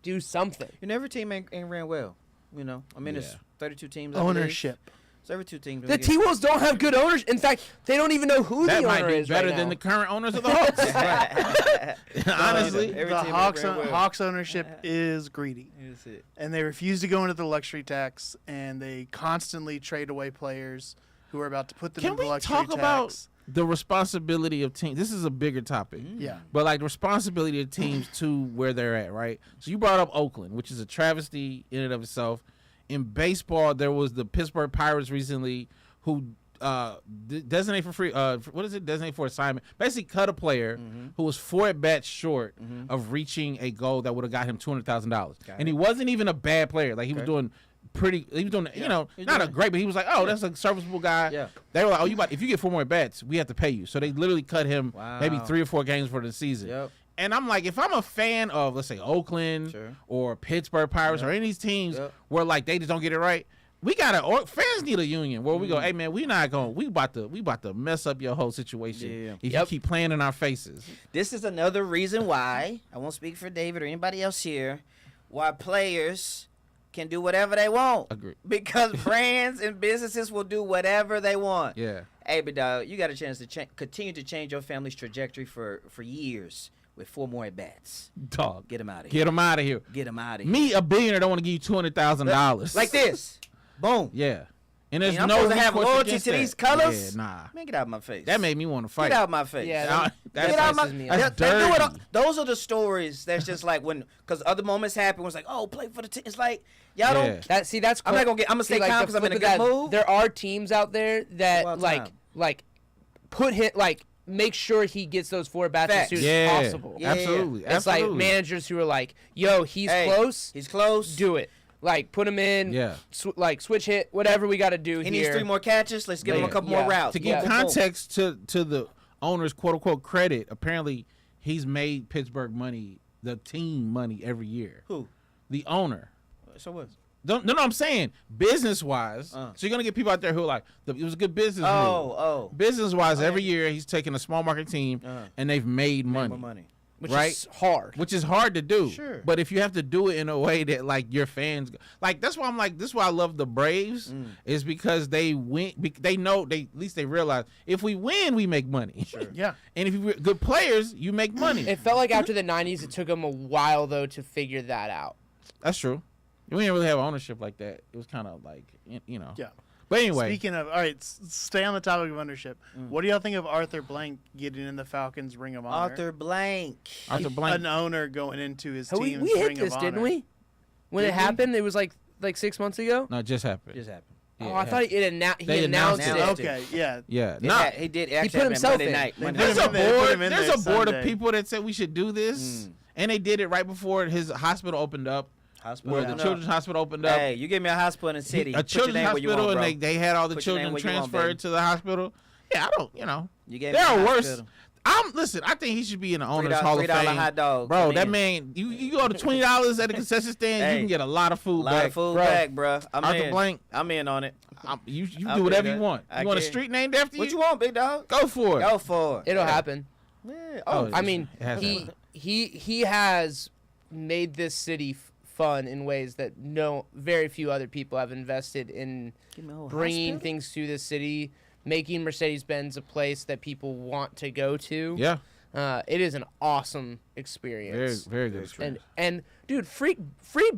do something? You know, every team ain't ran well. You know, I mean, it's Yeah. 32 teams. I believe. Ownership. So every 2 teams. The T-Wolves don't have good owners. In fact, they don't even know who That the might owner be is better right than now. the current owners of the Hawks. Honestly. Every The team Hawks, ran well. Hawks ownership is greedy, That's it. and they refuse to go into the luxury tax, and they constantly trade away players who are about to put them Can in the we luxury talk tax. about the responsibility of teams? This is a bigger topic. Yeah. But like the responsibility of teams to where they're at, right? So you brought up Oakland, which is a travesty in and of itself. In baseball, there was the Pittsburgh Pirates recently who designate for free. What is it? Designate for assignment. Basically, cut a player who was 4 at bats short of reaching a goal that would have got him $200,000, and he wasn't even a bad player. Like he was doing pretty. He was doing, you know, He's not a doing- great, but he was like, oh, that's a serviceable guy. Yeah. They were like, oh, if you get 4 more at bats, we have to pay you. So they literally cut him maybe Wow. 3 or 4 games for the season. Yep. And I'm like, if I'm a fan of, let's say, Oakland Sure. or Pittsburgh Pirates or any of these teams where like they just don't get it right, we gotta, or fans need a union where we go, hey man, we about to mess up your whole situation Yeah. if you keep playing in our faces. This is another reason why I won't speak for David or anybody else here. Why players can do whatever they want. Agree. Because brands and businesses will do whatever they want. Yeah. Hey, but dog, you got a chance to continue to change your family's trajectory for years with 4 more at bats. Dog. Get them out of here. Get them out of here. Get them out of here. Me, a billionaire, don't want to give you $200,000. Like this. Boom. Yeah. And there's And I'm no supposed to have recourse loyalty against to that. these colors? Yeah, nah. Man, get out of my face. That made me want to fight. Get out of my face. Yeah, Nah, that Get out of my, pisses me that's off. they do it all- dirty. those are the stories that's just like when, because other moments happen where it's like, oh, play for the team. It's like, y'all Yeah. don't. That's I'm not gonna get. I'm gonna stay calm the because I'm in a flip good of that, mood. There are teams out there Well, that time. like put him make sure he gets those 4 bats Facts. as soon Yeah. as possible. Yeah. Absolutely. It's Absolutely. like managers who are like, yo, he's Hey, close, He's close. do it. Like put him in, Yeah. switch hit, whatever we got to do He here. needs 3 more catches. Let's give him a Yeah. couple Yeah. more routes. To Boom, give boom, boom. context to the owner's quote unquote credit, apparently he's made Pittsburgh money, the team money every year. Who? The owner. So what? No, I'm saying business wise. So you're gonna get people out there who are like, it was a good business move. Oh. Business wise, every year he's taking a small market team and they've made money, More money. which right? is hard. which is hard to do. Sure. But if you have to do it in a way that like your fans, like that's why I'm like, this is why I love the Braves is because they win. They know at least they realize if we win, we make money. Sure. Yeah. And if you're good players, you make money. It felt like after the 90s, it took him a while though to figure that out. That's true. We didn't really have ownership like that. It was kind of like, you know. Yeah. But anyway, Speaking of, all right, stay on the topic of ownership. What do y'all think of Arthur Blank getting in the Falcons Ring of Honor? Arthur Blank. An owner going into his we team's hit Ring this, of didn't Honor. we? When Did it we? happened, it was like 6 months ago. no, it just happened. Just happened. Yeah, Oh, I thought he announced announced it. it. Okay, yeah. Yeah, He did. Actually put happen himself Monday in. night. They Monday put There's him a in there, put board. him in There's there a board of Sunday. people that said we should do this, and they did it right before his hospital opened up, Hospital. where the children's hospital opened up. Hey, you give me a hospital in the city. A Put your children's name where you hospital, want, bro. and they had all the Put your name children where you want, transferred baby. to the hospital. Yeah, I don't, You gave there me are a worse. hospital. Listen. I think he should be in the owners $3 Hall of Fame. hot dog. Bro, Come that in. man, you go to $20 at a concession stand, Hey, you can get a lot of food A lot back. of food bro. back, bro. I'm Arthur in. Blank. I'm in on it. You I'll do pay whatever that. you want. I You want a can. street named after What you want, big dog? Go for it. Go for it. It'll happen. Yeah. Oh, Oh, I mean, It has to he has made this city fun in ways that very few other people have invested in give me a whole bringing hospital? things to the city, making Mercedes-Benz a place that people want to go to. Yeah, It is an awesome very, experience. very good experience. And dude, free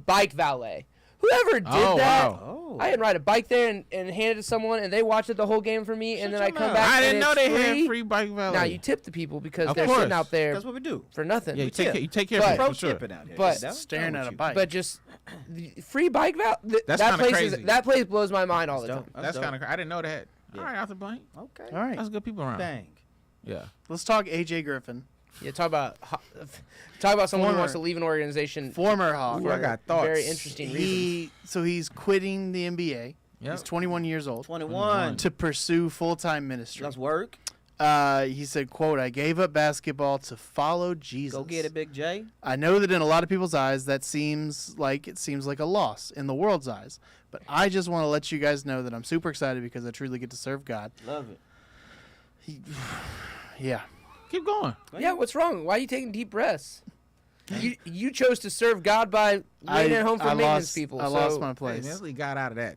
bike valet. Whoever did Oh, that, wow. Oh. I can ride a bike there and hand it to someone, and they watch it the whole game for me, and then I your come mouth. back. I and didn't know it's they free. had free bike valet. Now you tip the people because Of they're course. sitting out there That's what we do. for nothing. yeah, you tip. take care But- of Pro it for sure. tipping out here. But- That's Staring wrong at a with you. bike. But just the free bike valet. That's that kinda place crazy. that place blows my mind all the That's time. dope. That's dope. kind of. I didn't know that. Yeah. All right, Arthur Blank. Okay. All right. That's good people around. Bang. Yeah. Let's talk AJ Griffin, Yeah, talk about someone who wants to leave an organization. former Hawk. Ooh, I got thoughts. Very interesting reasons. He's quitting the NBA. Yep. He's 21 years old 21. to pursue full-time ministry. Let's work. He said, quote, "I gave up basketball to follow Jesus. Go get it, Big J. I know that in a lot of people's eyes that seems like a loss in the world's eyes, but I just want to let you guys know that I'm super excited because I truly get to serve God." Love it. Yeah. Keep going. Yeah, what's wrong? Why are you taking deep breaths? You chose to serve God by laying at home for maintenance people. I so lost my Hey, place. man, we got out of that.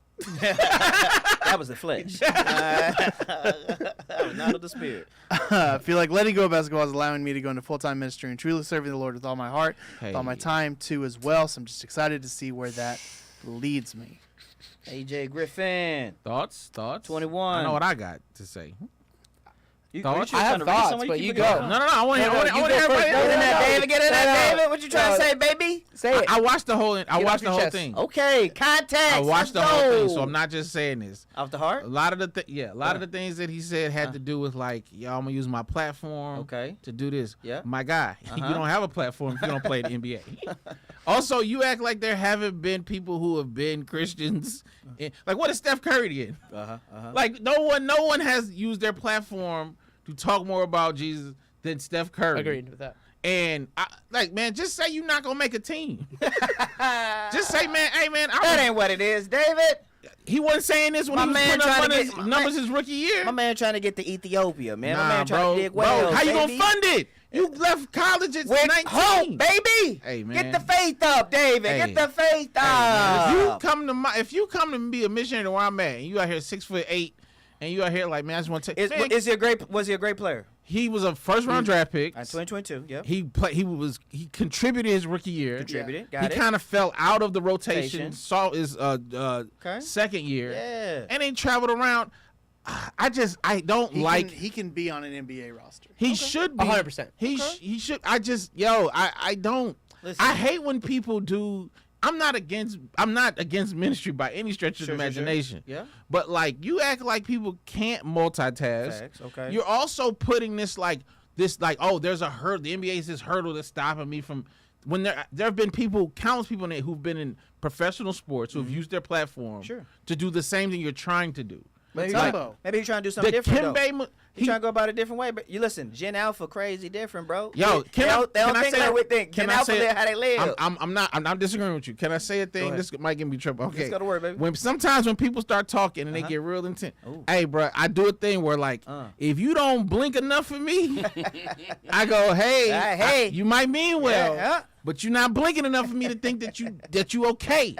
That was the flesh. That was not of the spirit. I feel like letting go of basketball is allowing me to go into full-time ministry and truly serving the Lord with all my heart, with all my Hey. time too as well. So I'm just excited to see where that leads me. AJ Griffin. Thoughts? 21. I know what I got to say. You, Thoughts? you I have trying to read thoughts, somewhere? but keep you it go. going? No, I want to No, hear. no, I you want to go hear first. everybody. No, Get in no, there, no. David. Get in No, there, no. David. What you trying to No. say, baby? say it. I watched the whole. I off watched the your whole chest. thing. Okay, context. I watched the Let's whole thing, go. so I'm not just saying this. Off the A heart? lot of the a lot of the things that he said had to do with like, y'all, I'm gonna use my platform Okay. to do this. Yeah. My guy, you Uh-huh. don't have a platform if you don't play the NBA. Also, you act like there haven't been people who have been Christians. Like, what is Steph Curry in? Uh-huh. Like, no one has used their platform to talk more about Jesus than Steph Curry. Agreed with that. And man, just say you're not gonna make a team. Just say, man, hey man, That ain't what it is, David. he wasn't saying this when My he was man putting up trying on to his get- numbers his rookie year. My man trying to get to Ethiopia, man. My Nah, man trying bro, to dig bro, wells. how you gonna baby. fund it? You left college at With 19. hope, baby. Hey, man. Get the faith up, David. Hey. Get the faith Hey, up. man, if you come to be a missionary to where I'm at, and you out here 6'8", and you out here like, man, I just want to take. Man, Was he a great player? he was a first round draft pick. 2022. Yep. He contributed his rookie year. Contributed. He Got it. kind of fell out of the rotation. Rotation. Saw his Okay. second year. Yeah. And then traveled around. I don't He can be on an NBA roster. He should be 100%. He should. I don't. Listen. I hate when people do. I'm not against ministry by any stretch of the Sure. imagination. Yeah. But like, you act like people can't multitask. Facts, okay. You're also putting this oh, there's a hurdle. The NBA is this hurdle that's stopping me from. When there have been countless people in it who've been in professional sports who've used their platform Sure. to do the same thing you're trying to do. Maybe, Tumbo. maybe he's trying to do something The different, though. Kimbe, He trying to go about it a different way, but you listen, Gen Alpha crazy different, bro. Yo, they don't think like we think. Can Gen I Alpha say live how they live. I'm not disagreeing with you. Can I say a thing? ahead. This might give me trouble. Okay. Let's go to work, baby. Sometimes when people start talking and they get real intent, Ooh. hey, bro, I do a thing where like, if you don't blink enough for me, I go, hey, Hey. you might mean well, Yeah. but you're not blinking enough for me to think that you okay.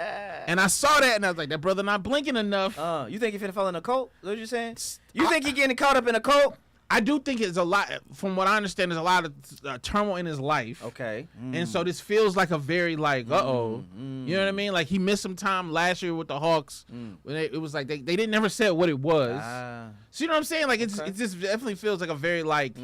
And I saw that and I was like, that brother not blinking enough. You think he finna fall in a cult? Is that what you saying? You think he getting caught up in a cult? I do think it's a lot. From what I understand, there's a lot of turmoil in his life. Okay. And so this feels like a very like, you know what I mean? Like he missed some time last year with the Hawks. When it was like they didn't never say what it was. So you know what I'm saying? Like it just definitely feels like a very like,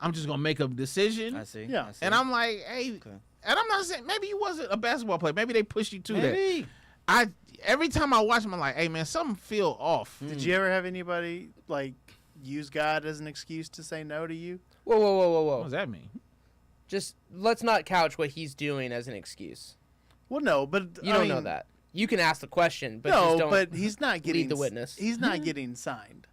I'm just gonna make a decision. I see. Yeah. I see. And I'm like, hey, and I'm not saying maybe you wasn't a basketball player. Maybe they pushed you to Maybe. that. Every time I watch him, I'm like, hey man, something feel off. Did you ever have anybody like use God as an excuse to say no to you? Whoa. What does that mean? Just let's not couch what he's doing as an excuse. Well, no, but You don't know that. You can ask the question, but no, just don't but he's not getting lead the witness. He's not getting signed.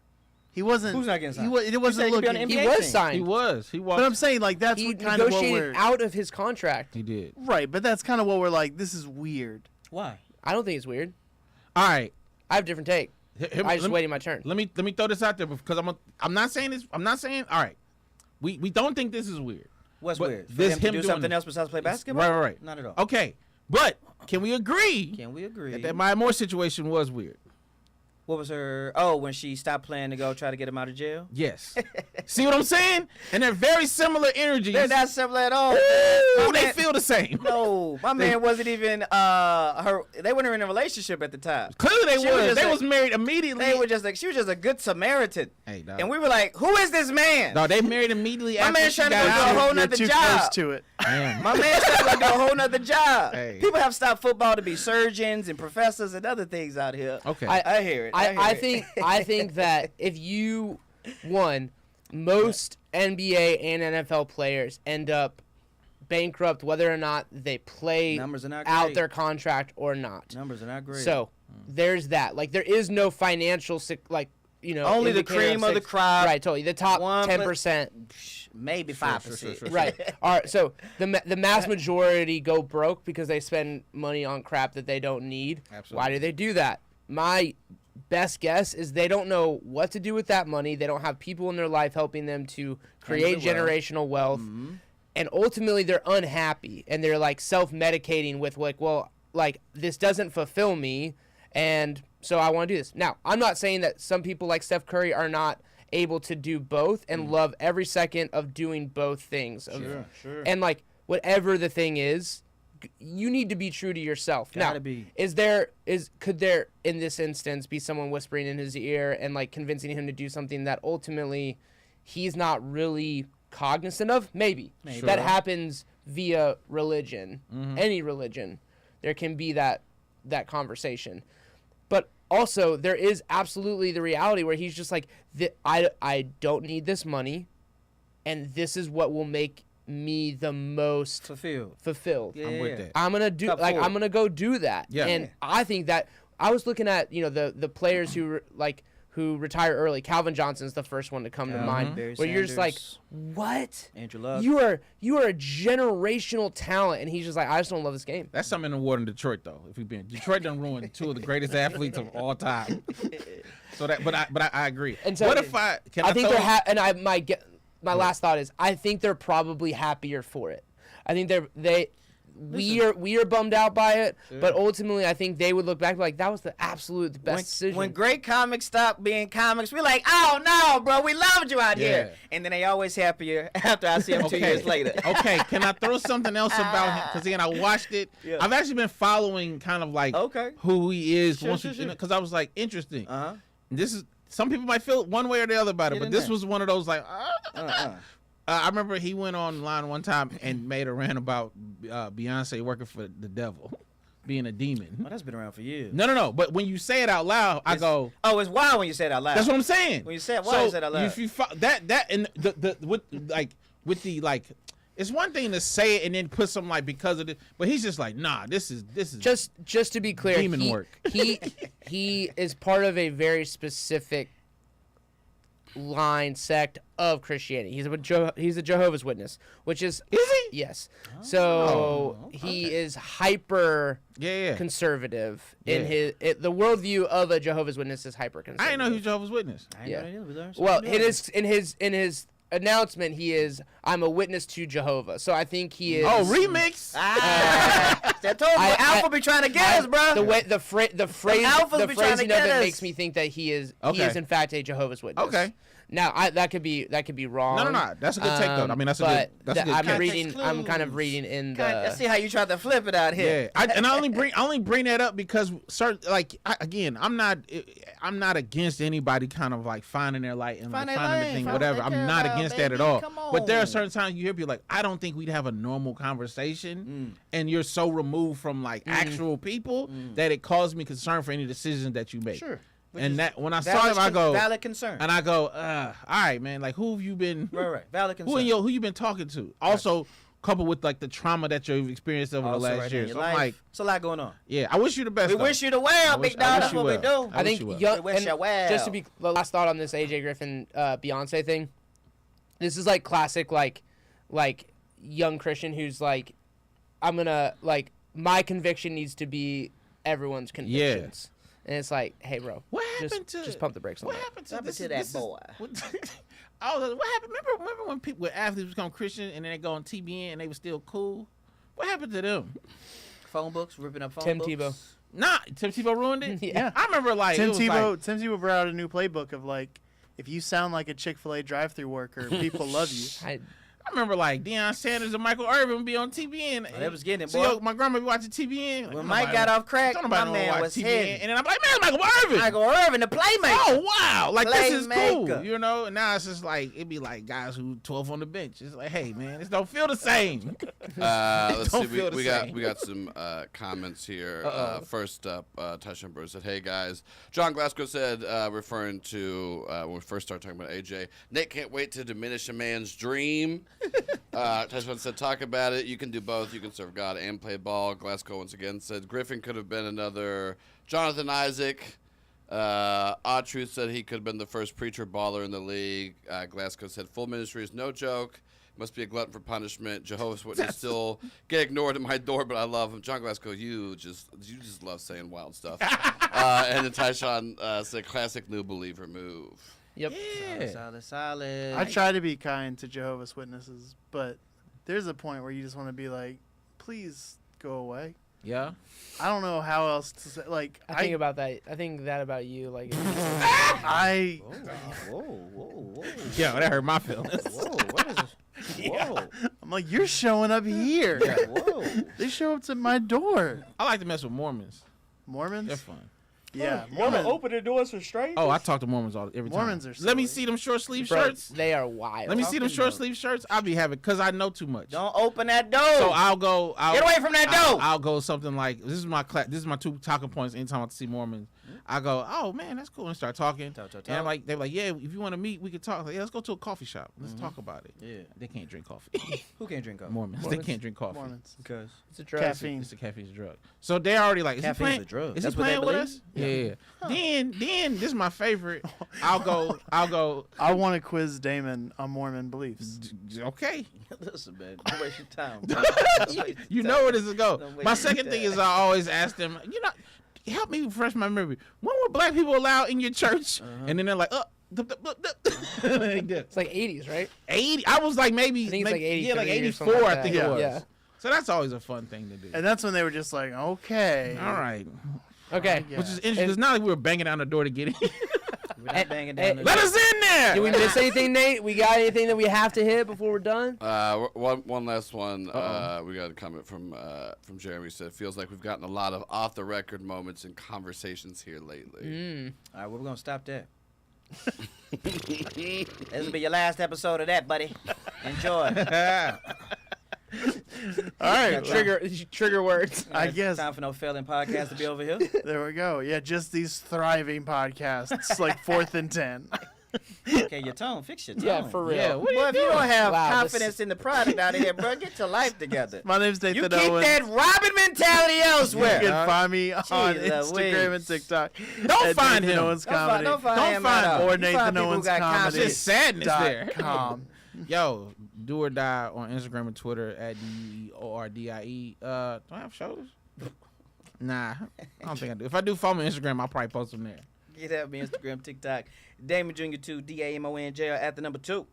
He wasn't. Who's not getting signed? It wasn't You said he'd be on looking. the He NBA was team. signed. He was. But I'm saying like that's He what kind of what negotiated we're out of his contract. He did. right. But that's kind of what we're like. This is weird. Why? I don't think it's weird. All right. I have a different take. I just let me- waiting my turn. Let me throw this out there because I'm not saying this. I'm not saying. All right. We don't think this is weird. What's But weird? For this him to him do doing something this. else besides play basketball? Right. Not at all. Okay. But can we agree Can we agree? that Maya Moore situation was weird? What was her? Oh, when she stopped playing to go try to get him out of jail. Yes. See what I'm saying? And they're very similar energies. They're not similar at all. Ooh, My they man- feel the same. No, my man wasn't even her. They weren't in a relationship at the time. Clearly they She was was. just They like- was married immediately. They were just like she was just a good Samaritan. Hey, dog. And we were like, who is this man? No, they married immediately My after man's she trying to got go to a out. whole You're nother too job. close to it. Damn. My man's trying to do a whole nother job. Hey. People have stopped football to be surgeons and professors and other things out here. Okay. I hear it. I hear it. think that if you most NBA and NFL players end up bankrupt whether or not they play Numbers are not out great. their contract or not. Numbers are not great. So there's that. Like there is no financial Only the indicator cream of the crop. Right, totally. The top 10%. Maybe 5%. Sure. Right. All right. So the mass majority go broke because they spend money on crap that they don't need. Absolutely. Why do they do that? My best guess is they don't know what to do with that money. They don't have people in their life helping them to create Handle it well. generational wealth. And ultimately they're unhappy and they're like self-medicating with like this doesn't fulfill me and so I want to do this. Now, I'm not saying that some people like Steph Curry are not able to do both and love every second of doing both things. Sure. And like whatever the thing is, you need to be true to yourself. Gotta Now, be. could there in this instance be someone whispering in his ear and like convincing him to do something that ultimately he's not really cognizant of? Maybe. That happens via religion. Any religion. There can be that conversation. But also there is absolutely the reality where he's just like I don't need this money and this is what will make me the most fulfilled. Yeah. I'm with that. I'm gonna do Top like four. I'm gonna go do that. Yeah. And I think that I was looking at the players who retire early. Calvin Johnson's the first one to come to mind. Barry Where you're just like, Sanders, what? Andrew Luck. You are a generational talent, and he's just like, I just don't love this game. That's something in the water in Detroit, though. If we've been Detroit, done ruined two of the greatest athletes of all time. So that, but I agree. And so what if I think throw- they're my last thought is I think they're probably happier for it. I think we are bummed out by it, but ultimately I think they would look back like that was the absolute best decision. When great comics stop being comics, we're like, oh no, bro, we loved you out here. Yeah. And then they always happier after I see them 2 years later. Okay, can I throw something else about him? Because again, I watched it. Yeah. I've actually been following kind of like who he is. Sure. Because I was like, interesting. Uh-huh. This is some people might feel one way or the other about it, Get but in this there. was one of those like. I remember he went online one time and made a rant about Beyonce working for the devil, being a demon. Oh, that's been around for years. No. But when you say it out loud, I go. Oh, it's wild when you say it out loud. That's what I'm saying. When you say it wild, you say it out loud. If you that and the with the like, it's one thing to say it and then put something like because of it, but he's just like, nah, this is just to be clear, demon work. He is part of a very specific sect of Christianity. He's a Jehovah's Witness, which is he? Yes. So he is hyper conservative in the worldview of a Jehovah's Witness is hyper conservative. I didn't know he was Jehovah's Witness. Well, in his announcement, he is I'm a witness to Jehovah. So I think he is. Oh, remix. I told you, Alpha be trying to get us, bro. The phrasing of Alphas be trying to it get us. makes me think that he is Okay. in fact a Jehovah's Witness. Okay. Now that could be wrong. No. That's a good take though. I mean, that's a good. That's a good. I'm catch. reading. I'm kind of reading in the. Let's see how you tried to flip it out here. Yeah, I only bring that up because I'm not against anybody kind of like finding their light and like, finding the thing, whatever. I'm not against that at all. But there are certain times you hear people like, I don't think we'd have a normal conversation, and you're so removed from like actual people that it caused me concern for any decisions that you make. Sure. And that when I saw him, I go valid concern. and I go, all right, man. Like, who have you been? Right. Valid concern. Who you been talking to? Also, coupled with like the trauma that you've experienced over the Also last right year. in your So I'm life. like, it's a lot going on. yeah, I wish you the best. We though. wish you the well, big dog. That's what we do. I I think wish you well. young, We wish and you well. just to be the last thought on this AJ Griffin Beyonce thing. This is like classic like young Christian who's like, I'm gonna like my conviction needs to be everyone's convictions. And it's like, hey, bro, What happened just pump the brakes on What that. happened to What happened this? to that boy? What happened? Remember when athletes become Christian and then they go on TBN and they were still cool? What happened to them? Phone books, ripping up phone Tim books. Tebow. Nah, Tim Tebow ruined it. Yeah. I remember like Tim it was like, Tebow brought out a new playbook of like, if you sound like a Chick-fil-A drive-through worker, people love you. I remember like Deion Sanders and Michael Irvin would be on TBN. Oh, they was getting it, So boy. yo, my grandma be watching TBN. Like, When don't Mike nobody- got off crack, don't my nobody wanna man watch was TBN. heavy. And then I'm like, man, it's Michael Irvin. Michael Irvin, the playmaker. Oh wow! Like this is cool, Playmaker. you know. And now it's just like it'd be like guys who 12 on the bench. It's like, hey man, this don't feel the same. Let's see. Don't feel the We got same. some comments here. Uh-oh. First up, Tyson Burr said, "Hey guys." John Glasgow said, referring to when we first started talking about AJ, Nate can't wait to diminish a man's dream. Tyson said, "Talk about it. You can do both. You can serve God and play ball." Glasgow once again said, "Griffin could have been another Jonathan Isaac." Odd Truth said he could have been the first preacher baller in the league. Glasgow said, "Full ministry is no joke. Must be a glutton for punishment. Jehovah's Witnesses still get ignored at my door, but I love him." John Glasgow, you just love saying wild stuff. And then Tyshawn said, "Classic new believer move." Yep. Yeah. Solid. I try to be kind to Jehovah's Witnesses, but there's a point where you just want to be like, please go away. Yeah. I don't know how else to say. Like, I think about that. I think that about you. Like, I Whoa. Yeah, that hurt my feelings. Whoa, what is this? Whoa. I'm like, you're showing up here. Whoa. They show up to my door. I like to mess with Mormons. Mormons? They're fun. Yeah, Mormons. open the doors for strangers. Oh, I talk to Mormons every time. Mormons are Let me silly. see them short sleeve Bro, shirts. they are wild. Let me see them Talking short about- sleeve shirts. I'll be having because I know too much. Don't open that door. So I'll go. Get away from that door. I'll go something like this is my this is my two talking points. Anytime I see Mormons, I go, oh man, that's cool, and start talking. Talk. And I'm like, they're like, yeah, if you want to meet, we can talk. Like, yeah, let's go to a coffee shop. Let's talk about it. Yeah. They can't drink coffee. Who can't drink coffee? Mormons. They Mormons? can't drink coffee. Mormons. Because It's a drug. Caffeine. It's a caffeine's a drug. So they're already like, is he Caffeine's playing? a drug. Is That's he what they playing with believe? us? Yeah. Then this is my favorite. I'll go. I want to quiz Damon on Mormon beliefs. Okay. listen, man, don't waste your time. bro. You know where this is go. Don't waste My your second thing time. is I always ask them, help me refresh my memory. When were black people allowed in your church? And then they're like, they did. It's like 80s, right? 80. I was like maybe, I think it's like 83 yeah, like or 84. something like I think that. it was. Yeah. So that's always a fun thing to do. And that's when they were just like, okay. All right. Okay. Yeah. Which is interesting. It's not like we were banging down the door to get in. We're not banging down the Let door. us in there. Did we miss anything, Nate? We got anything that we have to hit before we're done? One last one. We got a comment from Jeremy. Said, "Feels like we've gotten a lot of off the record moments and conversations here lately." All right, well, we're going to stop there. This will be your last episode of that, buddy. Enjoy. All right. Trigger words. I guess Time for no failing podcast to be over here. there we go. Yeah, just these thriving podcasts, like 4th and 10. Okay, your tone. Fix your tone. Yeah, for real. Yeah, what Boy, if you don't have Wow, confidence in the product out of here, bro, get your life together. My name's Nathan You keep Owens. that Robin mentality elsewhere. You can find me on Jeez Instagram Louise. and TikTok. Don't at find Nathan him. Owens Don't find, Comedy. don't find Don't him find at all. or You find Nathan people who Owens got Comedy. It's confidence. just sadness there. .com. Yo, do or die on Instagram and Twitter at DORDIE. Do I have shows? Nah, I don't think I do. If I do follow me on Instagram, I'll probably post them there. Get at me Instagram, TikTok. Damon Jr. 2, DAMONJ at the number 2.